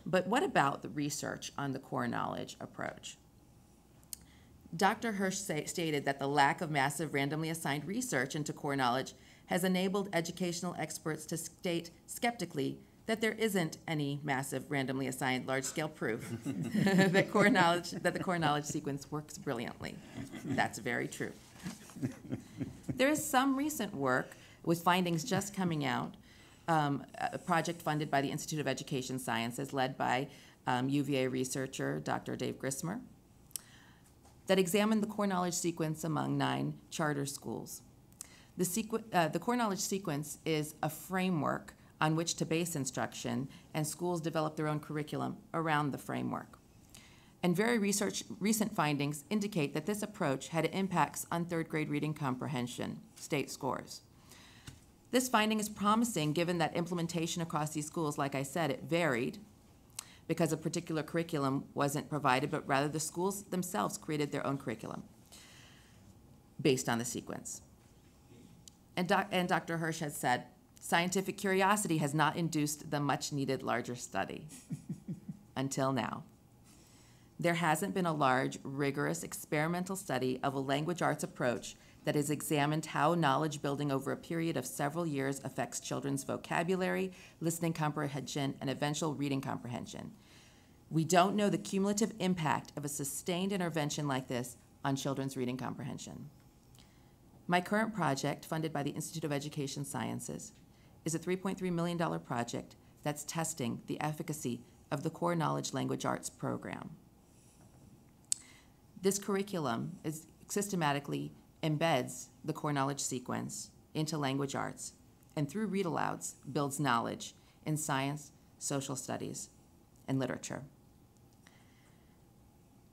But what about the research on the core knowledge approach? Dr. Hirsch stated that the lack of massive randomly assigned research into core knowledge has enabled educational experts to state skeptically that there isn't any massive randomly assigned large-scale proof that the core knowledge sequence works brilliantly. That's very true. There is some recent work with findings just coming out, a project funded by the Institute of Education Sciences led by UVA researcher Dr. Dave Grismer that examined the core knowledge sequence among 9 charter schools. The core knowledge sequence is a framework on which to base instruction, and schools develop their own curriculum around the framework. And very recent findings indicate that this approach had impacts on third grade reading comprehension state scores. This finding is promising given that implementation across these schools, like I said, it varied because a particular curriculum wasn't provided, but rather the schools themselves created their own curriculum based on the sequence. And Dr. Hirsch has said, scientific curiosity has not induced the much needed larger study until now. There hasn't been a large, rigorous experimental study of a language arts approach that has examined how knowledge building over a period of several years affects children's vocabulary, listening comprehension, and eventual reading comprehension. We don't know the cumulative impact of a sustained intervention like this on children's reading comprehension. My current project, funded by the Institute of Education Sciences, is a $3.3 million project that's testing the efficacy of the Core Knowledge Language Arts program. This curriculum systematically embeds the core knowledge sequence into language arts, and through read-alouds builds knowledge in science, social studies, and literature.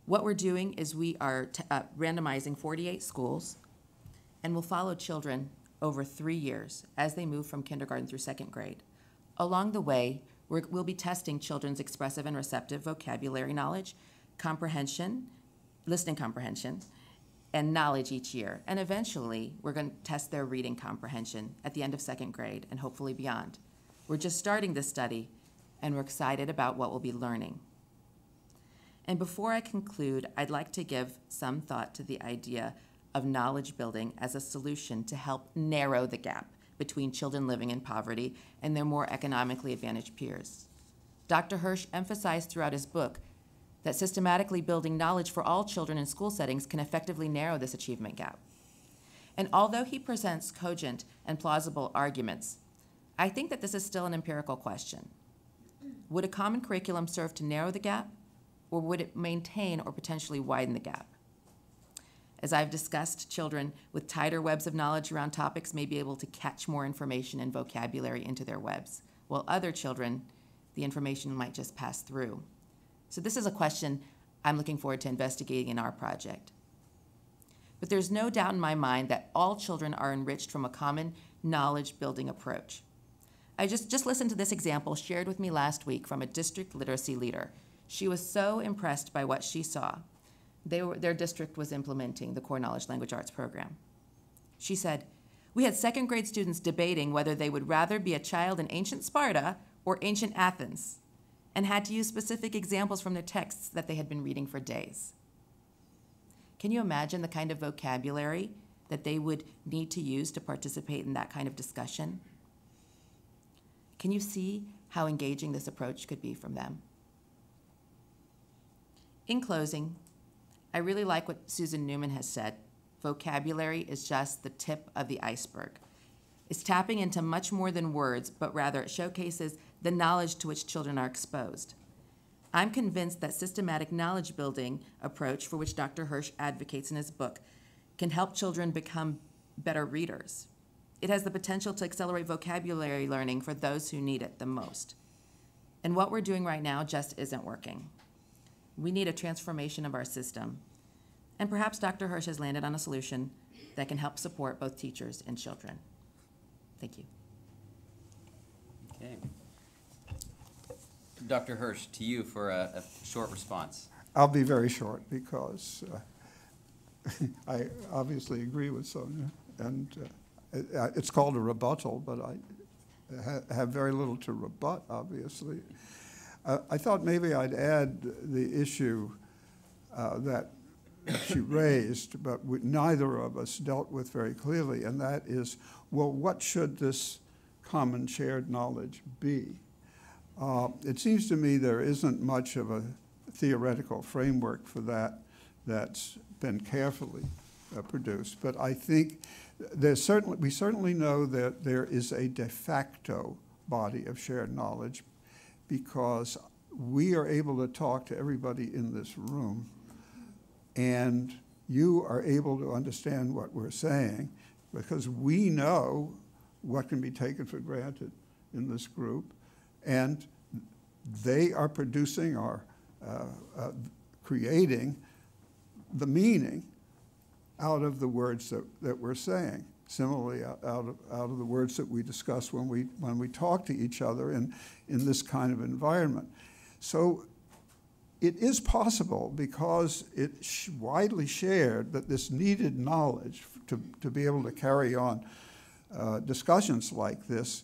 What we're doing is we are randomizing 48 schools, and we'll follow children over 3 years as they move from kindergarten through second grade. Along the way, we'll be testing children's expressive and receptive vocabulary knowledge, comprehension, listening comprehension, and knowledge each year. And eventually, we're going to test their reading comprehension at the end of second grade and hopefully beyond. We're just starting this study, and we're excited about what we'll be learning. And before I conclude, I'd like to give some thought to the idea of knowledge building as a solution to help narrow the gap between children living in poverty and their more economically advantaged peers. Dr. Hirsch emphasized throughout his book that systematically building knowledge for all children in school settings can effectively narrow this achievement gap. And although he presents cogent and plausible arguments, I think that this is still an empirical question. Would a common curriculum serve to narrow the gap, or would it maintain or potentially widen the gap? As I've discussed, children with tighter webs of knowledge around topics may be able to catch more information and vocabulary into their webs, while other children, the information might just pass through. So this is a question I'm looking forward to investigating in our project. But there's no doubt in my mind that all children are enriched from a common knowledge-building approach. I just listened to this example shared with me last week from a district literacy leader. She was so impressed by what she saw. Their district was implementing the Core Knowledge Language Arts program. She said, "We had second grade students debating whether they would rather be a child in ancient Sparta or ancient Athens, and had to use specific examples from their texts that they had been reading for days." Can you imagine the kind of vocabulary that they would need to use to participate in that kind of discussion? Can you see how engaging this approach could be from them? In closing, I really like what Susan Newman has said. Vocabulary is just the tip of the iceberg. It's tapping into much more than words, but rather it showcases the knowledge to which children are exposed. I'm convinced that systematic knowledge building approach, for which Dr. Hirsch advocates in his book, can help children become better readers. It has the potential to accelerate vocabulary learning for those who need it the most. And what we're doing right now just isn't working. We need a transformation of our system. And perhaps Dr. Hirsch has landed on a solution that can help support both teachers and children. Thank you. Okay. Dr. Hirsch, to you for a short response. I'll be very short because I obviously agree with Sonia, and it's called a rebuttal, but I have very little to rebut, obviously. I thought maybe I'd add the issue that she raised, but neither of us dealt with very clearly, and that is, well, what should this common shared knowledge be? It seems to me there isn't much of a theoretical framework for that that's been carefully produced, but I think we certainly know that there is a de facto body of shared knowledge, because we are able to talk to everybody in this room, and you are able to understand what we're saying, because we know what can be taken for granted in this group, and they are producing our creating the meaning out of the words that we're saying. Similarly, out of the words that we discuss when we talk to each other in this kind of environment. So it is possible, because it's widely shared, that this needed knowledge to be able to carry on discussions like this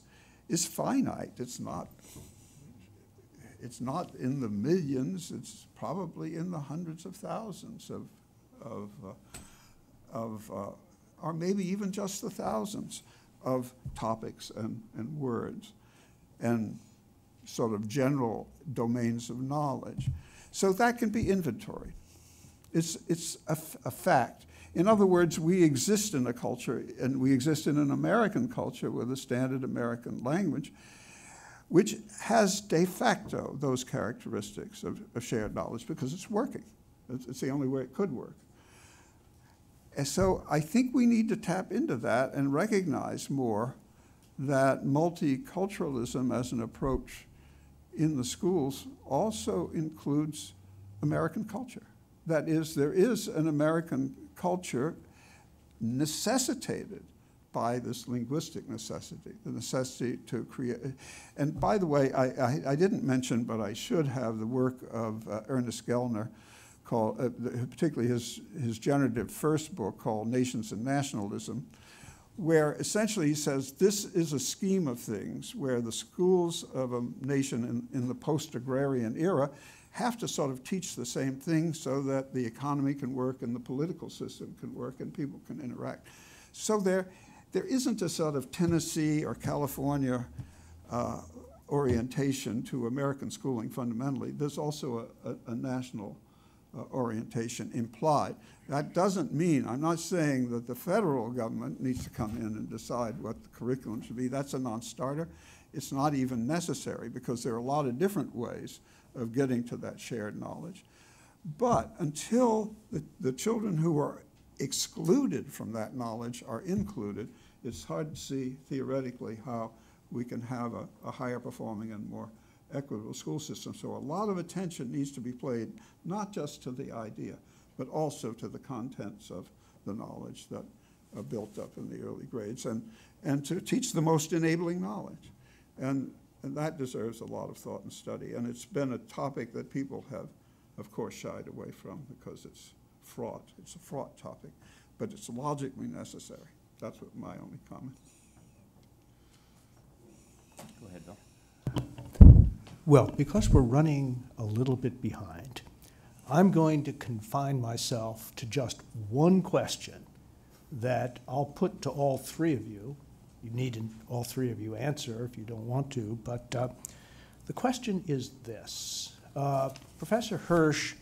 is finite. It's not in the millions. It's probably in the hundreds of thousands or maybe even just the thousands of topics and words and sort of general domains of knowledge. So that can be inventoried. It's a fact. In other words, we exist in a culture, and we exist in an American culture with a standard American language, which has de facto those characteristics of shared knowledge because it's working. It's the only way it could work. And so I think we need to tap into that and recognize more that multiculturalism as an approach in the schools also includes American culture. That is, there is an American culture necessitated by this linguistic necessity, the necessity to create. And by the way, I didn't mention, but I should have, the work of Ernest Gellner, called, particularly his generative first book called Nations and Nationalism, where essentially he says this is a scheme of things where the schools of a nation in the post-agrarian era have to sort of teach the same thing so that the economy can work and the political system can work and people can interact. So there isn't a sort of Tennessee or California orientation to American schooling fundamentally. There's also a national orientation implied. That doesn't mean, I'm not saying that the federal government needs to come in and decide what the curriculum should be. That's a non-starter. It's not even necessary because there are a lot of different ways of getting to that shared knowledge. But until the children who are excluded from that knowledge are included, it's hard to see theoretically how we can have a higher performing and more equitable school system. So a lot of attention needs to be paid not just to the idea, but also to the contents of the knowledge that are built up in the early grades and to teach the most enabling knowledge. And that deserves a lot of thought and study. And it's been a topic that people have, of course, shied away from because it's fraught. It's a fraught topic, but it's logically necessary. That's what my only comment. Go ahead, Bill. Well, because we're running a little bit behind, I'm going to confine myself to just one question that I'll put to all three of you. You need all three of you answer if you don't want to, but the question is this. Professor Hirsch,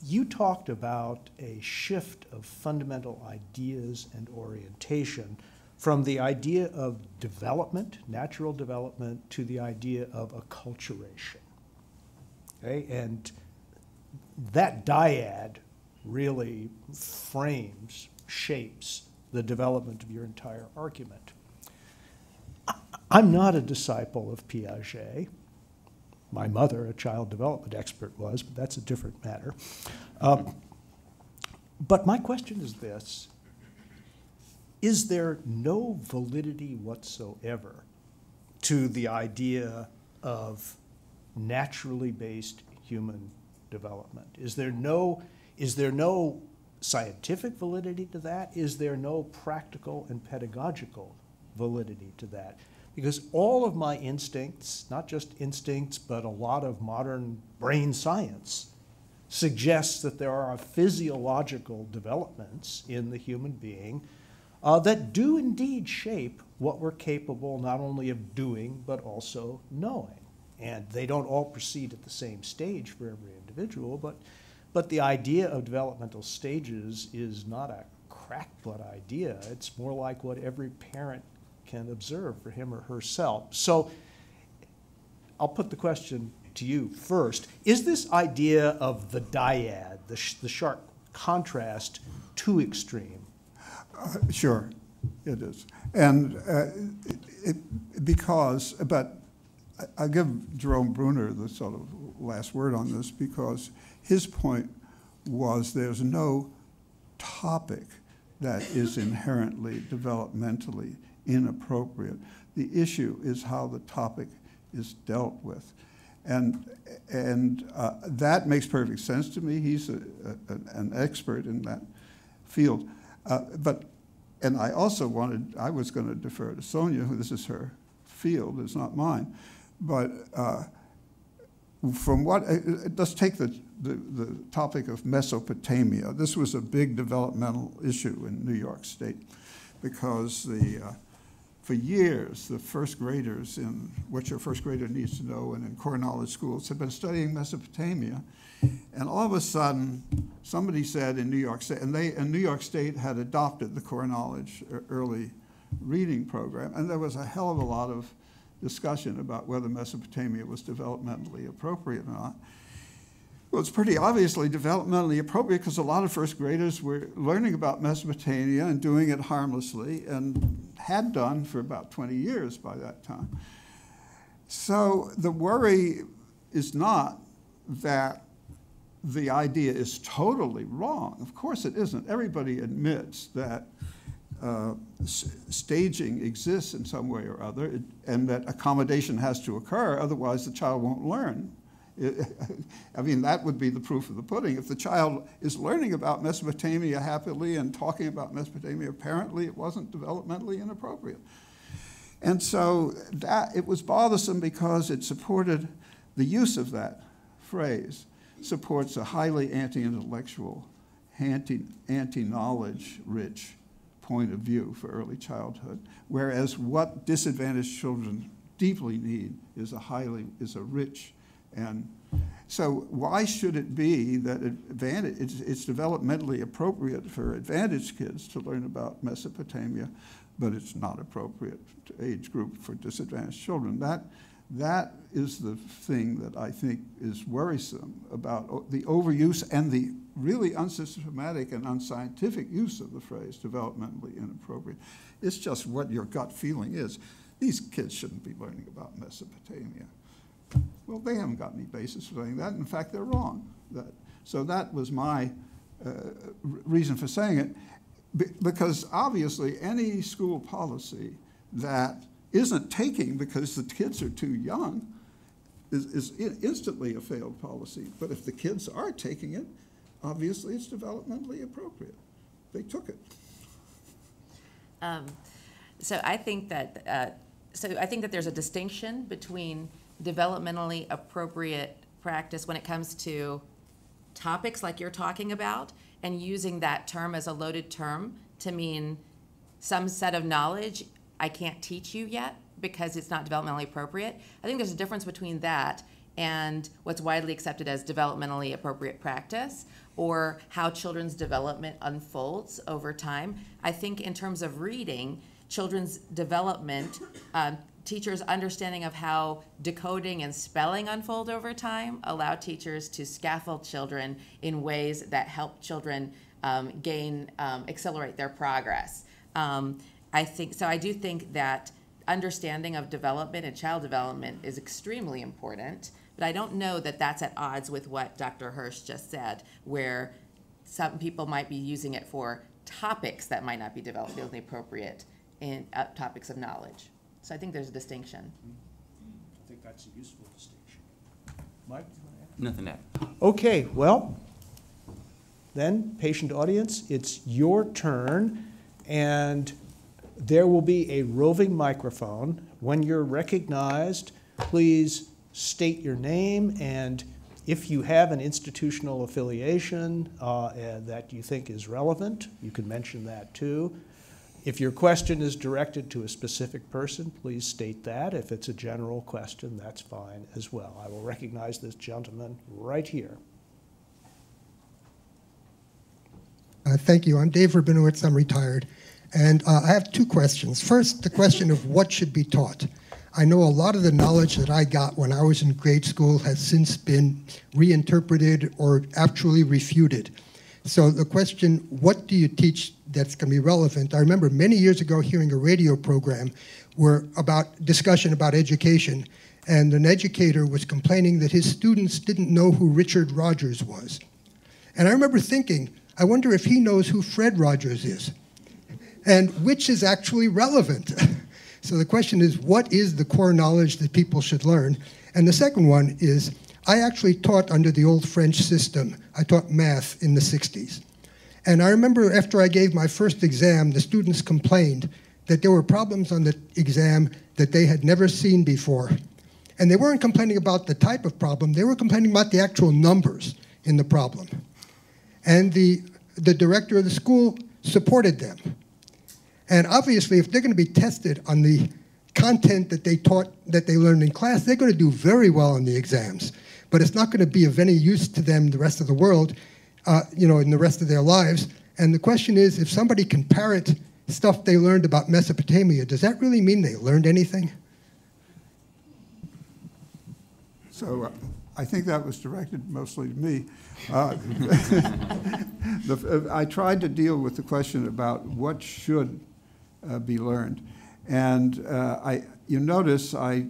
you talked about a shift of fundamental ideas and orientation from the idea of development, natural development, to the idea of acculturation. Okay? And that dyad really frames, shapes the development of your entire argument. I'm not a disciple of Piaget. My mother, a child development expert, was, but that's a different matter. But my question is this. Is there no validity whatsoever to the idea of naturally based human development? Is there no scientific validity to that? Is there no practical and pedagogical validity to that? Because all of my instincts, not just instincts, but a lot of modern brain science, suggests that there are physiological developments in the human being that do indeed shape what we're capable not only of doing, but also knowing. And they don't all proceed at the same stage for every individual, but the idea of developmental stages is not a crackpot idea. It's more like what every parent can observe for him or herself. So I'll put the question to you first. Is this idea of the dyad, the sharp contrast, too extreme? Sure, it is. And but I'll give Jerome Bruner the sort of last word on this because his point was there's no topic that is inherently developmentally inappropriate. The issue is how the topic is dealt with. And that makes perfect sense to me. He's an expert in that field. And I also I was going to defer to Sonia, who this is her field, it's not mine. But let's take the topic of Mesopotamia. This was a big developmental issue in New York State because for years, the first graders in what your first grader needs to know and in core knowledge schools have been studying Mesopotamia. And all of a sudden, somebody said in New York State, and New York State had adopted the core knowledge early reading program, and there was a hell of a lot of discussion about whether Mesopotamia was developmentally appropriate or not. Well, it's pretty obviously developmentally appropriate because a lot of first graders were learning about Mesopotamia and doing it harmlessly and had done for about 20 years by that time. So the worry is not that the idea is totally wrong. Of course it isn't. Everybody admits that staging exists in some way or other and that accommodation has to occur, otherwise the child won't learn. I mean, that would be the proof of the pudding. If the child is learning about Mesopotamia happily and talking about Mesopotamia, apparently it wasn't developmentally inappropriate. And so it was bothersome because it supported the use of that phrase, supports a highly anti-intellectual, anti-knowledge rich point of view for early childhood, whereas what disadvantaged children deeply need is a rich. And so why should it be that it's developmentally appropriate for advantaged kids to learn about Mesopotamia, but it's not appropriate to age group for disadvantaged children? That is the thing that I think is worrisome about the overuse and the really unsystematic and unscientific use of the phrase developmentally inappropriate. It's just what your gut feeling is. These kids shouldn't be learning about Mesopotamia. Well, they haven't got any basis for saying that. In fact, they're wrong. So that was my reason for saying it, because obviously any school policy that isn't taking because the kids are too young is instantly a failed policy. But if the kids are taking it, obviously it's developmentally appropriate. They took it. So I think that there's a distinction between developmentally appropriate practice when it comes to topics like you're talking about and using that term as a loaded term to mean some set of knowledge I can't teach you yet because it's not developmentally appropriate. I think there's a difference between that and what's widely accepted as developmentally appropriate practice or how children's development unfolds over time. I think in terms of reading, children's development, teachers' understanding of how decoding and spelling unfold over time allow teachers to scaffold children in ways that help children accelerate their progress. I do think that understanding of development and child development is extremely important, but I don't know that that's at odds with what Dr. Hirsch just said, where some people might be using it for topics that might not be developmentally appropriate in topics of knowledge. So I think there's a distinction. I think that's a useful distinction. Mike? Nothing to add. Okay, well, then, patient audience, it's your turn, and there will be a roving microphone. When you're recognized, please state your name, and if you have an institutional affiliation that you think is relevant, you can mention that too. If your question is directed to a specific person, please state that. If it's a general question, that's fine as well. I will recognize this gentleman right here. Thank you. I'm Dave Rabinowitz. I'm retired. And I have two questions. First, the question of what should be taught. I know a lot of the knowledge that I got when I was in grade school has since been reinterpreted or actually refuted. So the question, what do you teach that's going to be relevant? I remember many years ago hearing a radio program about discussion about education, and an educator was complaining that his students didn't know who Richard Rogers was. And I remember thinking, I wonder if he knows who Fred Rogers is, and which is actually relevant. So the question is, what is the core knowledge that people should learn? And the second one is, I actually taught under the old French system. I taught math in the 60s. And I remember after I gave my first exam, the students complained that there were problems on the exam that they had never seen before. And they weren't complaining about the type of problem, they were complaining about the actual numbers in the problem. And the director of the school supported them. And obviously, if they're going to be tested on the content that they taught, that they learned in class, they're going to do very well in the exams. But it's not going to be of any use to them the rest of the world, in the rest of their lives. And the question is, if somebody can parrot stuff they learned about Mesopotamia, does that really mean they learned anything? So I think that was directed mostly to me. I tried to deal with the question about what should be learned. And you notice I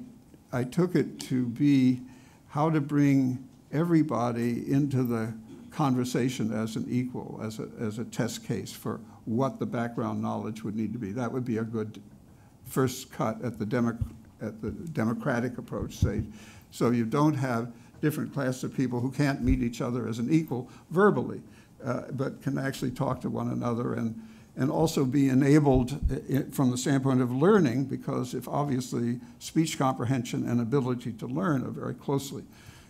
took it to be how to bring everybody into the conversation as an equal, as a test case for what the background knowledge would need to be. That would be a good first cut at the democratic approach, say. So you don't have different classes of people who can't meet each other as an equal verbally, but can actually talk to one another and also be enabled from the standpoint of learning, because if obviously speech comprehension and ability to learn are very closely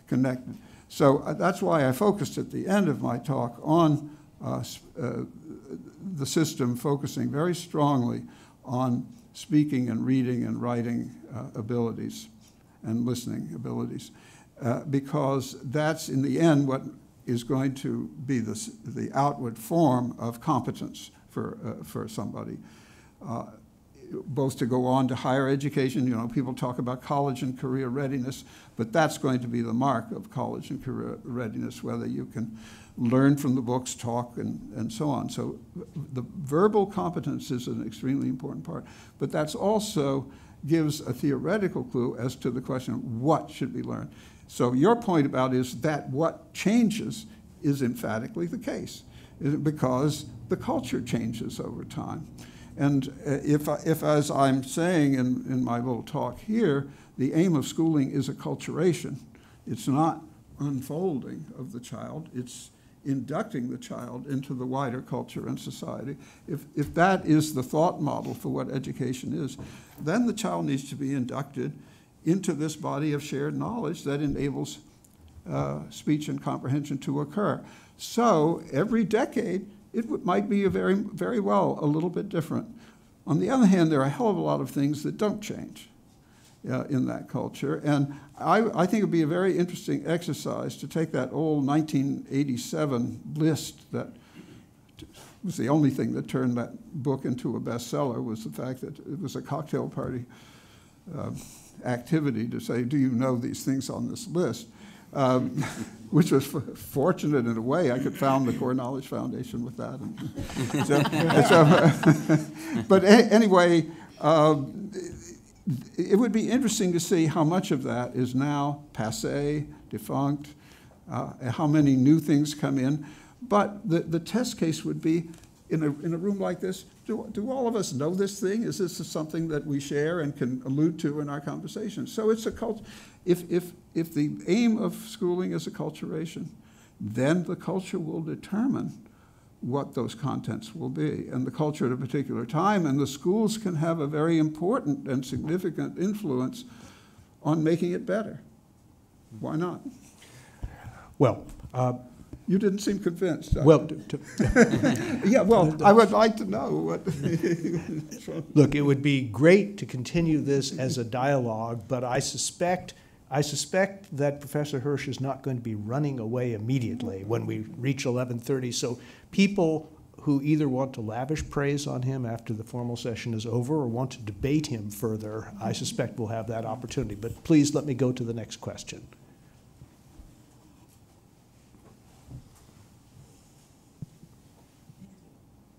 connected. So that's why I focused at the end of my talk on the system focusing very strongly on speaking and reading and writing abilities and listening abilities, because that's in the end what is going to be the outward form of competence for somebody, both to go on to higher education. You know, people talk about college and career readiness, but that's going to be the mark of college and career readiness, whether you can learn from the books, talk, and so on. So the verbal competence is an extremely important part, but that's also gives a theoretical clue as to the question of what should be learned. So your point about is that what changes is emphatically the case, because the culture changes over time. And if as I'm saying in my little talk here, the aim of schooling is acculturation. It's not unfolding of the child, it's inducting the child into the wider culture and society. If that is the thought model for what education is, then the child needs to be inducted into this body of shared knowledge that enables speech and comprehension to occur. So every decade, it might be very, very well a little bit different. On the other hand, there are a hell of a lot of things that don't change in that culture. And I think it would be a very interesting exercise to take that old 1987 list that was the only thing that turned that book into a bestseller, was the fact that it was a cocktail party activity to say, do you know these things on this list? Which was fortunate in a way. I could found the Core Knowledge Foundation with that. But anyway, it would be interesting to see how much of that is now passé, defunct, how many new things come in. But the test case would be, in a room like this, do all of us know this thing? Is this something that we share and can allude to in our conversation? So it's a culture. If the aim of schooling is acculturation, then the culture will determine what those contents will be, and the culture at a particular time, and the schools can have a very important and significant influence on making it better. Why not? Well, you didn't seem convinced. well, Yeah, well, I would like to know what. look, it would be great to continue this as a dialogue, but I suspect that Professor Hirsch is not going to be running away immediately when we reach 11:30. So people who either want to lavish praise on him after the formal session is over or want to debate him further, I suspect we'll have that opportunity. But please let me go to the next question.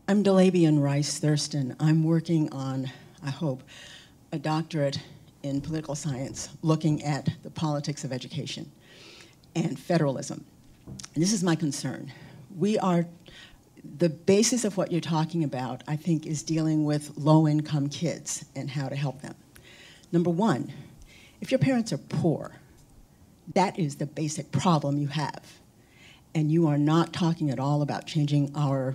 I'm Delabian Rice Thurston. I'm working on, I hope, a doctorate in political science looking at the politics of education and federalism. And this is my concern. The basis of what you're talking about, I think, is dealing with low-income kids and how to help them. Number one, if your parents are poor, that is the basic problem you have. And you are not talking at all about changing our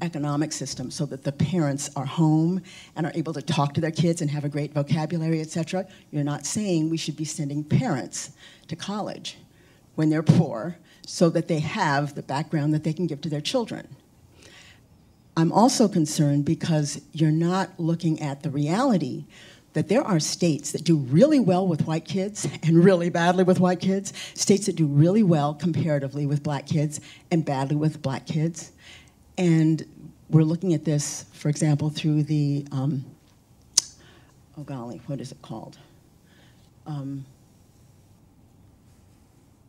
economic system so that the parents are home and are able to talk to their kids and have a great vocabulary, et cetera. You're not saying we should be sending parents to college when they're poor so that they have the background that they can give to their children. I'm also concerned because you're not looking at the reality that there are states that do really well with white kids and really badly with white kids, states that do really well comparatively with black kids and badly with black kids. And we're looking at this, for example, through the, oh golly, what is it called?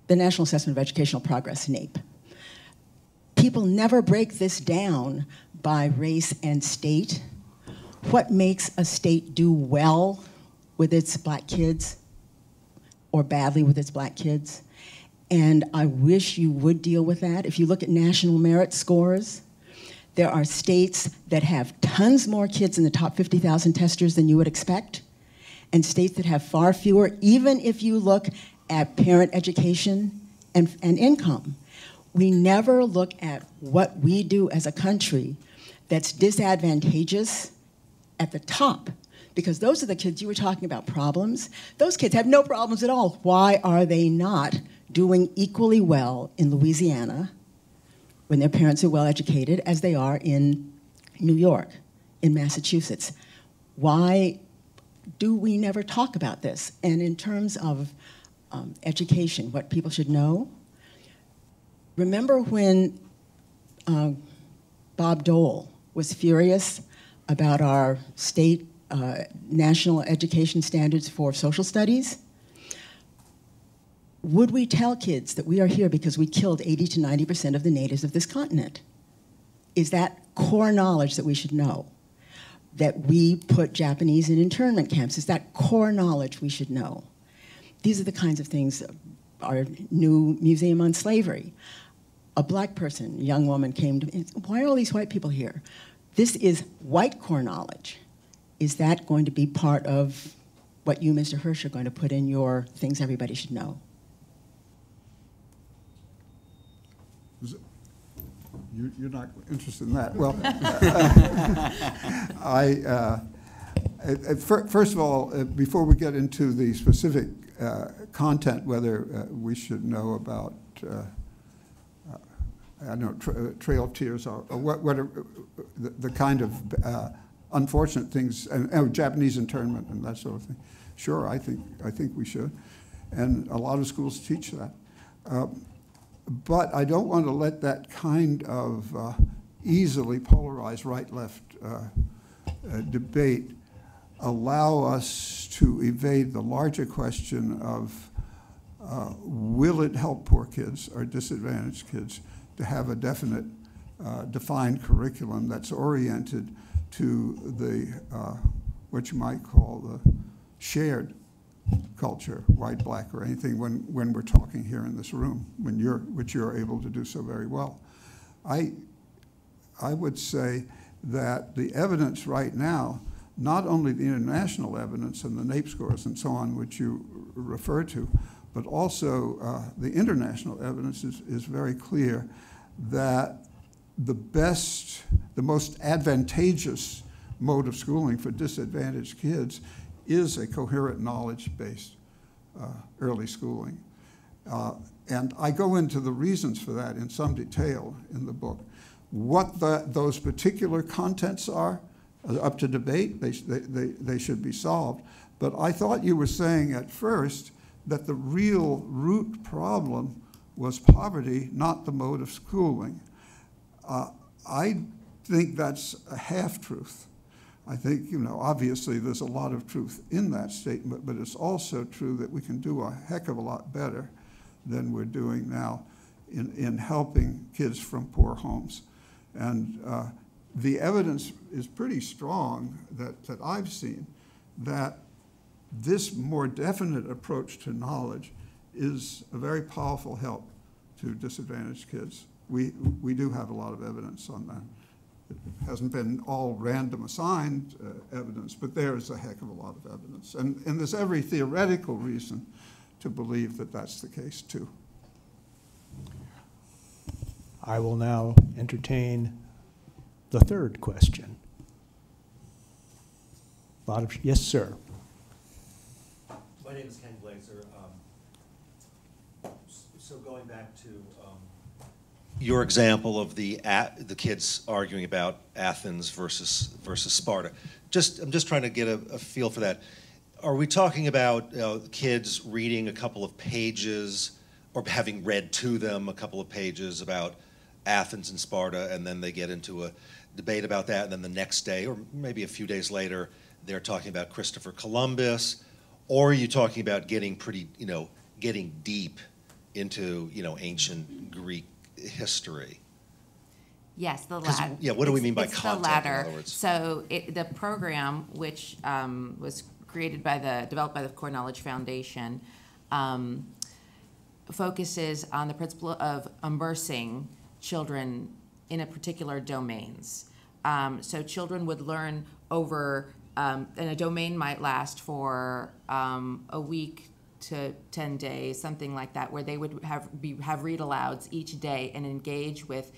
The National Assessment of Educational Progress, NAEP. People never break this down by race and state. What makes a state do well with its black kids or badly with its black kids? And I wish you would deal with that. If you look at national merit scores, there are states that have tons more kids in the top 50,000 testers than you would expect, and states that have far fewer, even if you look at parent education and income. We never look at what we do as a country that's disadvantageous at the top, because those are the kids you were talking about problems. Those kids have no problems at all. Why are they not doing equally well in Louisiana when their parents are well educated as they are in New York, in Massachusetts? Why do we never talk about this? And in terms of education, what people should know, remember when Bob Dole was furious about our state national education standards for social studies? Would we tell kids that we are here because we killed 80 to 90% of the natives of this continent? Is that core knowledge that we should know? That we put Japanese in internment camps? Is that core knowledge we should know? These are the kinds of things, our new museum on slavery. A black person, a young woman came to me, why are all these white people here? This is white core knowledge. Is that going to be part of what you, Mr. Hirsch, are going to put in your things everybody should know? You're not interested in that. Well, first of all, before we get into the specific content, whether we should know about I don't know, Trail of Tears or what are the kind of unfortunate things, and Japanese internment and that sort of thing. Sure, I think we should, and a lot of schools teach that. But I don't want to let that kind of easily polarized right-left debate allow us to evade the larger question of will it help poor kids or disadvantaged kids to have a definite, defined curriculum that's oriented to the, what you might call the shared culture, white, black, or anything, when we're talking here in this room, which you're able to do so very well. I would say that the evidence right now, not only the international evidence and the NAEP scores and so on, which you refer to, but also the international evidence is very clear that the most advantageous mode of schooling for disadvantaged kids is a coherent knowledge-based early schooling. And I go into the reasons for that in some detail in the book. What those particular contents are up to debate. They should be solved. But I thought you were saying at first that the real root problem was poverty, not the mode of schooling. I think that's a half-truth. I think, obviously there's a lot of truth in that statement, but it's also true that we can do a heck of a lot better than we're doing now in helping kids from poor homes. And the evidence is pretty strong that I've seen that this more definite approach to knowledge is a very powerful help to disadvantaged kids we do have a lot of evidence on that. It hasn't been all random assigned evidence, but there's a heck of a lot of evidence. And there's every theoretical reason to believe that that's the case too. I will now entertain the third question. Yes, sir. My name is Ken Glazer. So going back to your example of the kids arguing about Athens versus Sparta, I'm just trying to get a feel for that. Are we talking about kids reading a couple of pages or having read to them a couple of pages about Athens and Sparta, and then they get into a debate about that, and then the next day, or maybe a few days later, they're talking about Christopher Columbus? Or are you talking about getting getting deep into, ancient Greek history? Yes, the latter. Yeah, what do we mean by it's content, the latter. in other words? So the program, which was developed by the Core Knowledge Foundation, focuses on the principle of immersing children in a particular domains. So children would learn over, and a domain might last for a week to 10 days, something like that, where they would have read alouds each day and engage with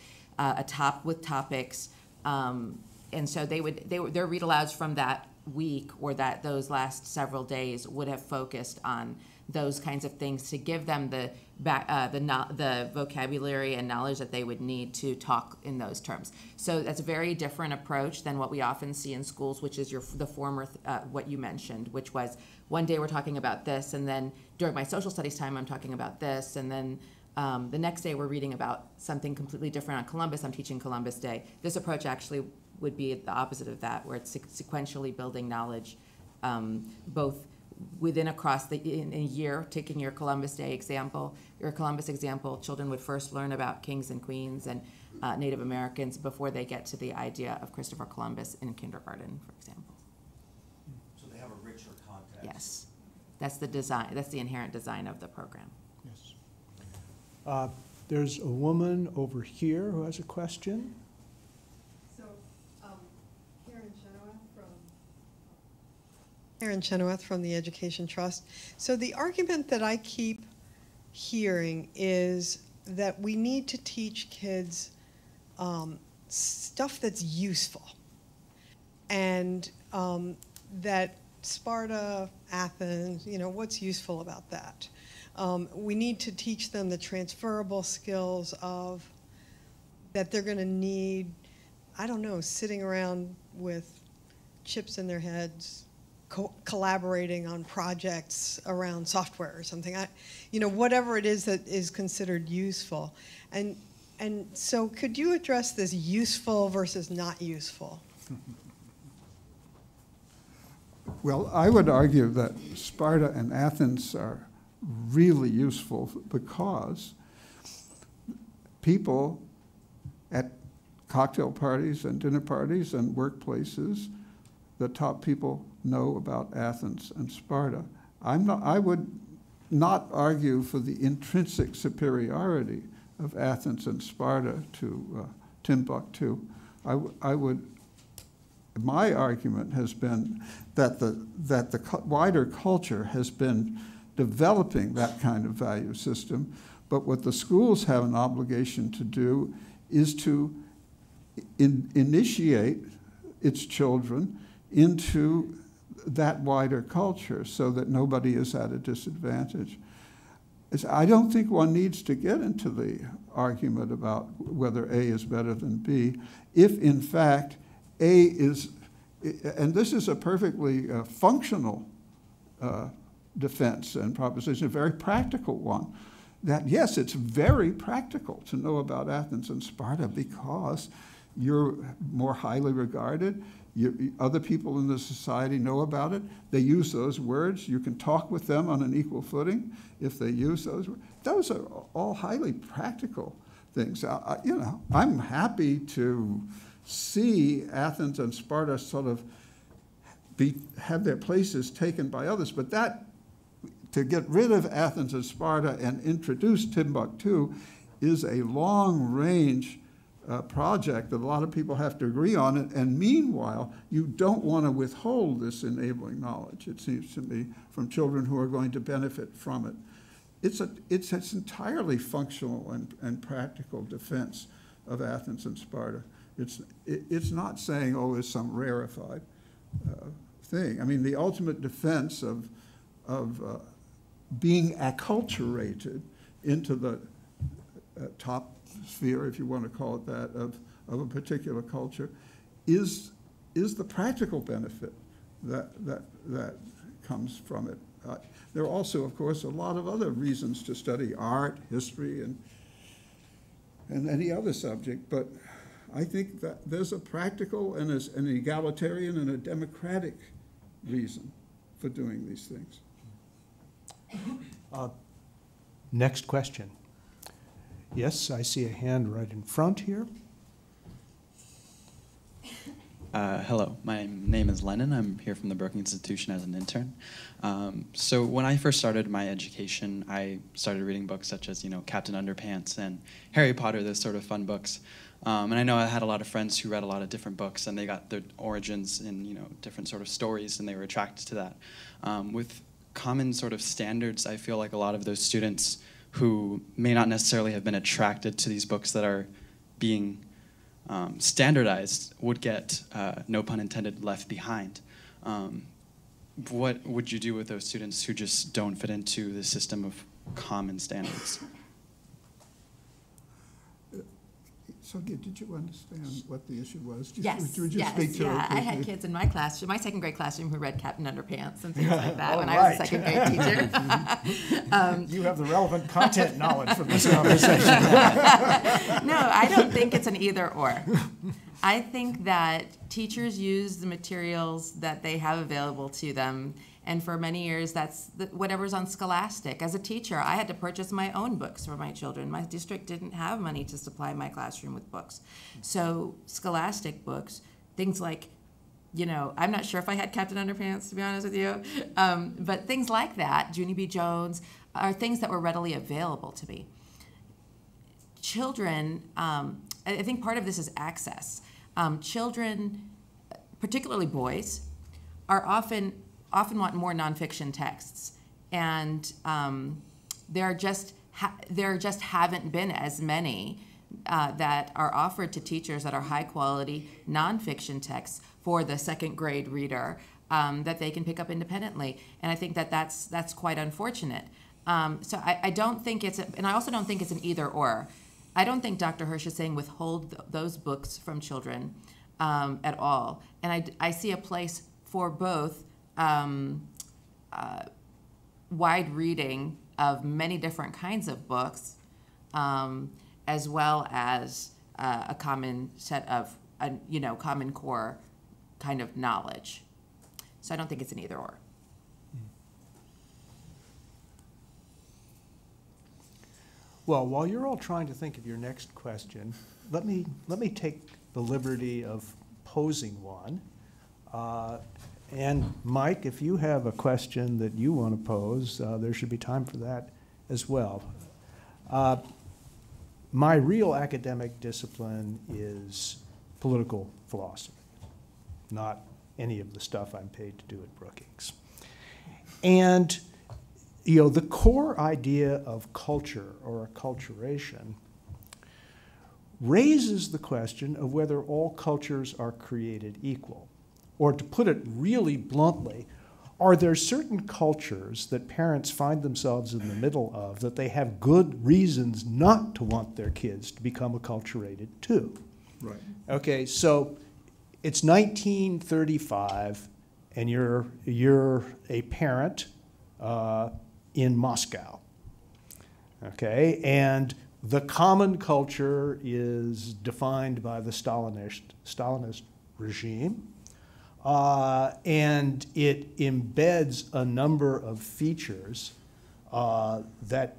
topics, and so their read alouds from that week or those last several days would have focused on those kinds of things to give them the vocabulary and knowledge that they would need to talk in those terms. So that's a very different approach than what we often see in schools, which is the former, what you mentioned, which was one day we're talking about this, and then during my social studies time I'm talking about this, and then the next day we're reading about something completely different on Columbus. I'm teaching Columbus Day. This approach actually would be the opposite of that, where it's sequentially building knowledge, both in a year. Taking your Columbus example, children would first learn about kings and queens and Native Americans before they get to the idea of Christopher Columbus in kindergarten, for example. So they have a richer context. Yes, that's the design. That's the inherent design of the program. Yes. There's a woman over here who has a question. So, Karen Chenoweth from the Education Trust. So the argument that I keep hearing is that we need to teach kids stuff that's useful, and that Sparta, Athens, what's useful about that? We need to teach them the transferable skills that they're going to need, sitting around with chips in their heads, collaborating on projects around software or something. Whatever it is that is considered useful. And so could you address this useful versus not useful? Well, I would argue that Sparta and Athens are really useful because people at cocktail parties and dinner parties and workplaces, the top people know about Athens and Sparta. I would not argue for the intrinsic superiority of Athens and Sparta to Timbuktu. My argument has been that the wider culture has been developing that kind of value system, but what the schools have an obligation to do is to initiate its children into that wider culture so that nobody is at a disadvantage. I don't think one needs to get into the argument about whether A is better than B if, in fact, A is, and this is a perfectly functional defense and proposition, a very practical one, that yes, it's very practical to know about Athens and Sparta because you're more highly regarded. Other people in the society know about it. They use those words. You can talk with them on an equal footing if they use those words. Those are all highly practical things. I'm happy to see Athens and Sparta sort of have their places taken by others, but to get rid of Athens and Sparta and introduce Timbuktu is a long-range project that a lot of people have to agree on it, and meanwhile, you don't want to withhold this enabling knowledge, it seems to me, from children who are going to benefit from it. It's an entirely functional and practical defense of Athens and Sparta. It's not saying, oh, it's some rarefied thing. I mean, the ultimate defense of being acculturated into the top sphere, if you want to call it that, of a particular culture, is the practical benefit that comes from it. There are also, of course, a lot of other reasons to study art, history, and any other subject, but I think that there's a practical and an egalitarian and a democratic reason for doing these things. Next question. Yes, I see a hand right in front here. Hello, my name is Lennon. I'm here from the Brookings Institution as an intern. So when I first started my education, I started reading books such as, Captain Underpants and Harry Potter, those sort of fun books. And I know I had a lot of friends who read a lot of different books, and they got their origins in, different sort of stories, and they were attracted to that. With common sort of standards, I feel like a lot of those students who may not necessarily have been attracted to these books that are being standardized would get, no pun intended, left behind. What would you do with those students who just don't fit into the system of common standards? Sonia, did you understand what the issue was? Yes, Would you speak to it, I had please? kids in my classroom, my second grade classroom, who read Captain Underpants and things like that when I was a second grade teacher. You have the relevant content knowledge from this conversation. No, I don't think it's an either or. I think that teachers use the materials that they have available to them, and for many years that's whatever's on Scholastic. As a teacher, I had to purchase my own books for my children. My district didn't have money to supply my classroom with books. So Scholastic books, things like, I'm not sure if I had Captain Underpants, to be honest with you, but things like that, Junie B. Jones, are things that were readily available to me. Children, I think part of this is access. Children, particularly boys, are often want more nonfiction texts, and there just haven't been as many that are offered to teachers that are high quality nonfiction texts for the second grade reader that they can pick up independently, and I think that's quite unfortunate. So I don't think and I also don't think it's an either or. I don't think Dr. Hirsch is saying withhold those books from children at all, and I see a place for both wide reading of many different kinds of books, as well as a common set of, common core kind of knowledge. So I don't think it's an either or. Well, while you're all trying to think of your next question, let me take the liberty of posing one. And Mike, if you have a question that you want to pose, there should be time for that as well. My real academic discipline is political philosophy, not any of the stuff I'm paid to do at Brookings. And the core idea of culture or acculturation raises the question of whether all cultures are created equal. Or to put it really bluntly, are there certain cultures that parents find themselves in the middle of that they have good reasons not to want their kids to become acculturated to? Right. Okay, so it's 1935, and you're a parent in Moscow. Okay, and the common culture is defined by the Stalinist regime. And it embeds a number of features that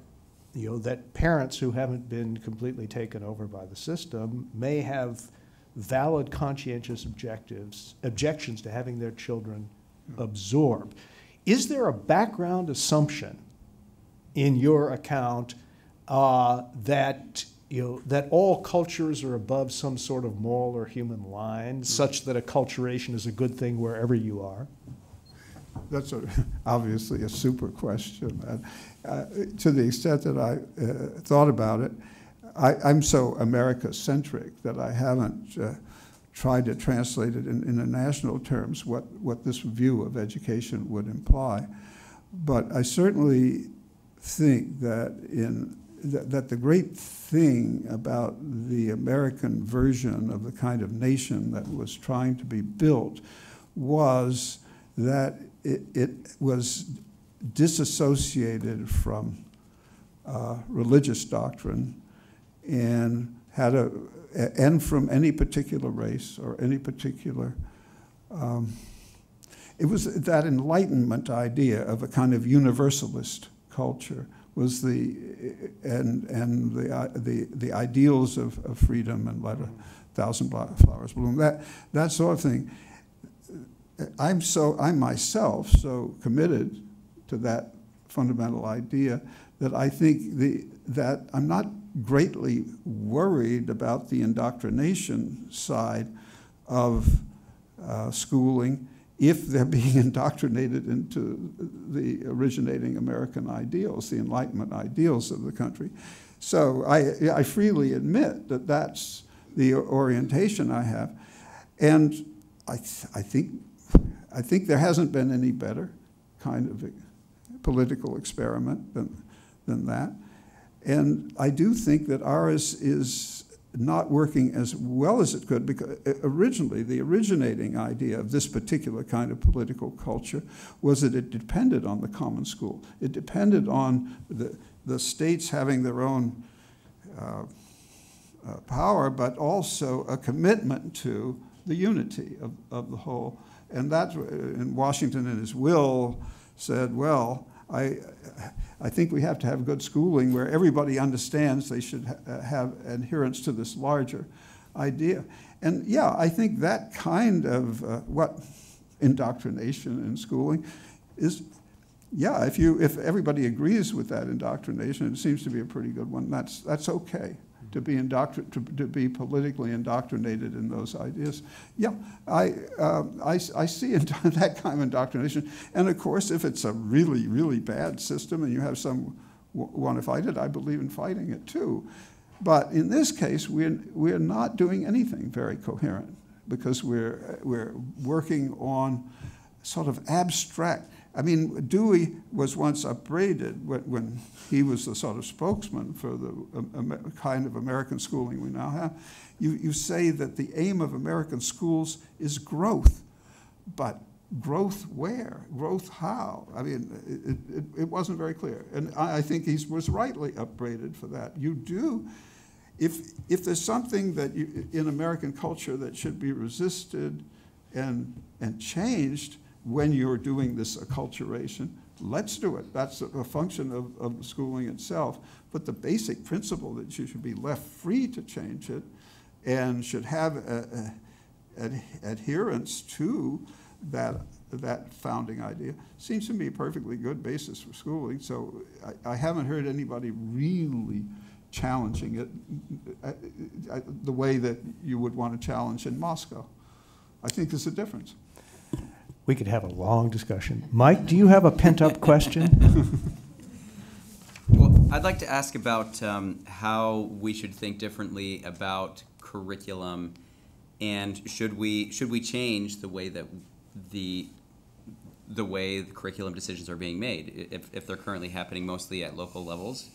parents who haven't been completely taken over by the system may have valid conscientious objections to having their children absorb. Is there a background assumption in your account that that all cultures are above some sort of moral or human line, such that acculturation is a good thing wherever you are? That's obviously a super question. To the extent that I thought about it, I'm so America-centric that I haven't tried to translate it in international terms what this view of education would imply. But I certainly think that that the great thing about the American version of the kind of nation that was trying to be built was that it was disassociated from religious doctrine and and from any particular race or any particular. It was that Enlightenment idea of a kind of universalist culture was the ideals of freedom and let 1,000 flowers bloom, that sort of thing. I'm myself so committed to that fundamental idea that I think that I'm not greatly worried about the indoctrination side of schooling if they're being indoctrinated into the originating American ideals, the Enlightenment ideals of the country. So I freely admit that that's the orientation I have. And I think there hasn't been any better kind of political experiment than that. And I do think that ours is not working as well as it could, because originally the originating idea of this particular kind of political culture was that it depended on the common school. It depended on the states having their own power, but also a commitment to the unity of the whole. And that's, in Washington in his will said, well, I think we have to have good schooling where everybody understands they should have adherence to this larger idea. And yeah, I think that kind of indoctrination in schooling is, yeah, if everybody agrees with that indoctrination, it seems to be a pretty good one. That's okay. To be politically indoctrinated in those ideas. Yeah, I see that kind of indoctrination. And of course, if it's a really, really bad system and you have someone want to fight it, I believe in fighting it too. But in this case, we're not doing anything very coherent because we're working on sort of abstract. I mean, Dewey was once upbraided when he was the sort of spokesman for the kind of American schooling we now have. You say that the aim of American schools is growth, but growth where? Growth how? I mean, it wasn't very clear. And I think he was rightly upbraided for that. You do, if there's something that in American culture that should be resisted and changed, when you're doing this acculturation, let's do it. That's a function of the schooling itself. But the basic principle that you should be left free to change it and should have adherence to that founding idea seems to me a perfectly good basis for schooling. So I haven't heard anybody really challenging it the way that you would want to challenge in Moscow. I think there's a difference. We could have a long discussion. Mike, do you have a pent-up question? Well, I'd like to ask about how we should think differently about curriculum, and should we change the way that the way the curriculum decisions are being made, if they're currently happening mostly at local levels?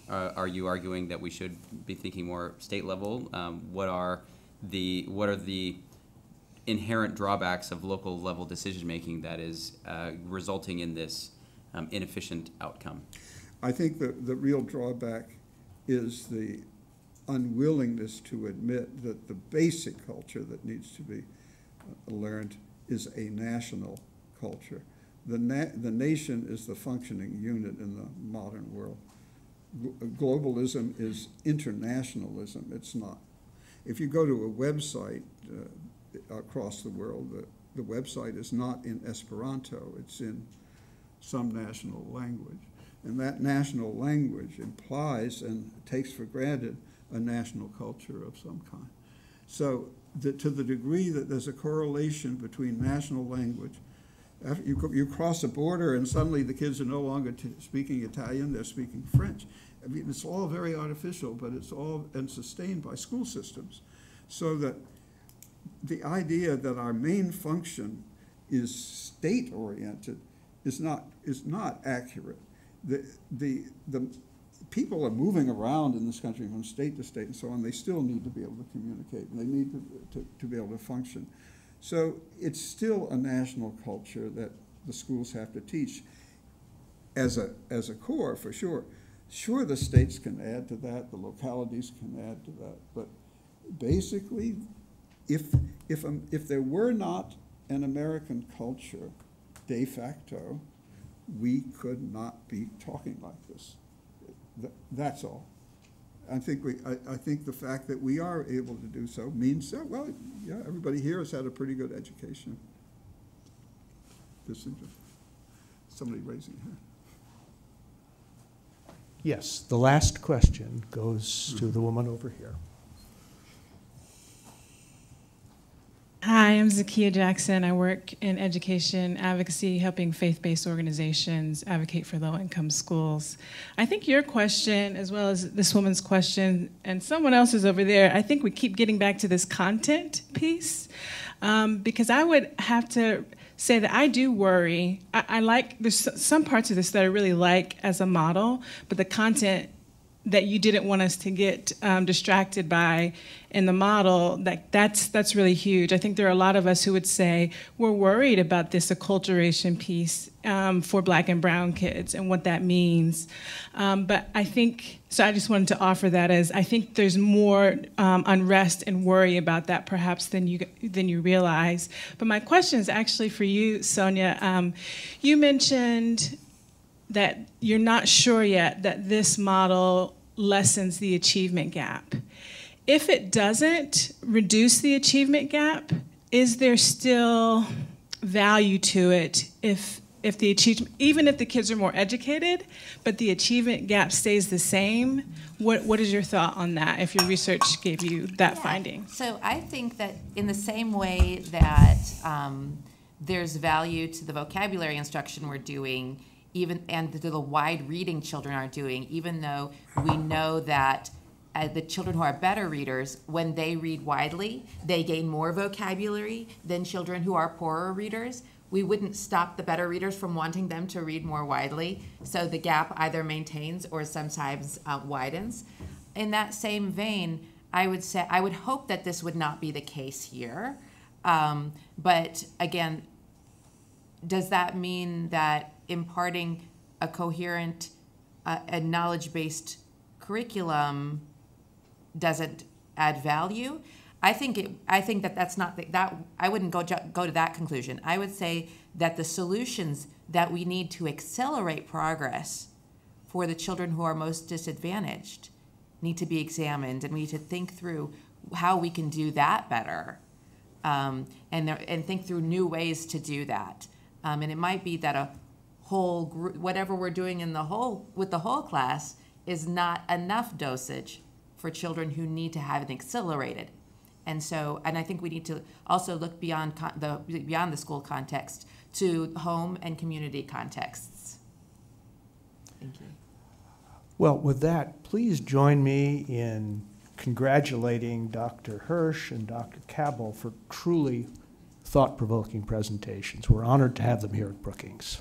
Are you arguing that we should be thinking more state level? What are the inherent drawbacks of local level decision making that is resulting in this inefficient outcome? I think the real drawback is the unwillingness to admit that the basic culture that needs to be learned is a national culture. The nation is the functioning unit in the modern world. Globalism is internationalism. It's not. If you go to a website across the world, the website is not in Esperanto, it's in some national language. And that national language implies and takes for granted a national culture of some kind. So to the degree that there's a correlation between national language, after you cross a border and suddenly the kids are no longer speaking Italian, they're speaking French. I mean, it's all very artificial, but it's all and sustained by school systems. So that the idea that our main function is state-oriented is not accurate. The people are moving around in this country from state to state and so on. They still need to be able to communicate, and they need to be able to function. So it's still a national culture that the schools have to teach as a core, for sure. Sure, the states can add to that, the localities can add to that, but basically, if there were not an American culture de facto, we could not be talking like this. That's all. I think the fact that we are able to do so means that, well, yeah, everybody here has had a pretty good education. This is somebody raising their hand. Yes, the last question goes to the woman over here. Hi, I'm Zakiya Jackson. I work in education advocacy, helping faith-based organizations advocate for low-income schools. I think your question, as well as this woman's question, and someone else's over there, I think we keep getting back to this content piece, because I would have to say that I do worry. I like, there's some parts of this that I really like as a model, but the content that you didn't want us to get distracted by in the model, that's really huge. I think there are a lot of us who would say we're worried about this acculturation piece for Black and brown kids and what that means. But I think, so I just wanted to offer that as, I think there's more unrest and worry about that perhaps than you realize. But my question is actually for you, Sonia. You mentioned that you're not sure yet that this model lessens the achievement gap. If it doesn't reduce the achievement gap, is there still value to it if the achievement, even if the kids are more educated, but the achievement gap stays the same? What is your thought on that, if your research gave you that finding? So I think that in the same way that there's value to the vocabulary instruction we're doing, and to the wide reading children are doing, even though we know that the children who are better readers, when they read widely, they gain more vocabulary than children who are poorer readers. We wouldn't stop the better readers from wanting them to read more widely, so the gap either maintains or sometimes widens. In that same vein, I would say, I would hope that this would not be the case here. But again, does that mean that imparting a coherent and knowledge-based curriculum doesn't add value? I think that that's not that. I wouldn't go to that conclusion. I would say that the solutions that we need to accelerate progress for the children who are most disadvantaged need to be examined, and we need to think through how we can do that better, and think through new ways to do that. And it might be that a whole group, whatever we're doing with the whole class, is not enough dosage for children who need to have it accelerated. And I think we need to also look beyond the school context to home and community contexts. Thank you. Well, with that, please join me in congratulating Dr. Hirsch and Dr. Cabell for truly thought-provoking presentations. We're honored to have them here at Brookings.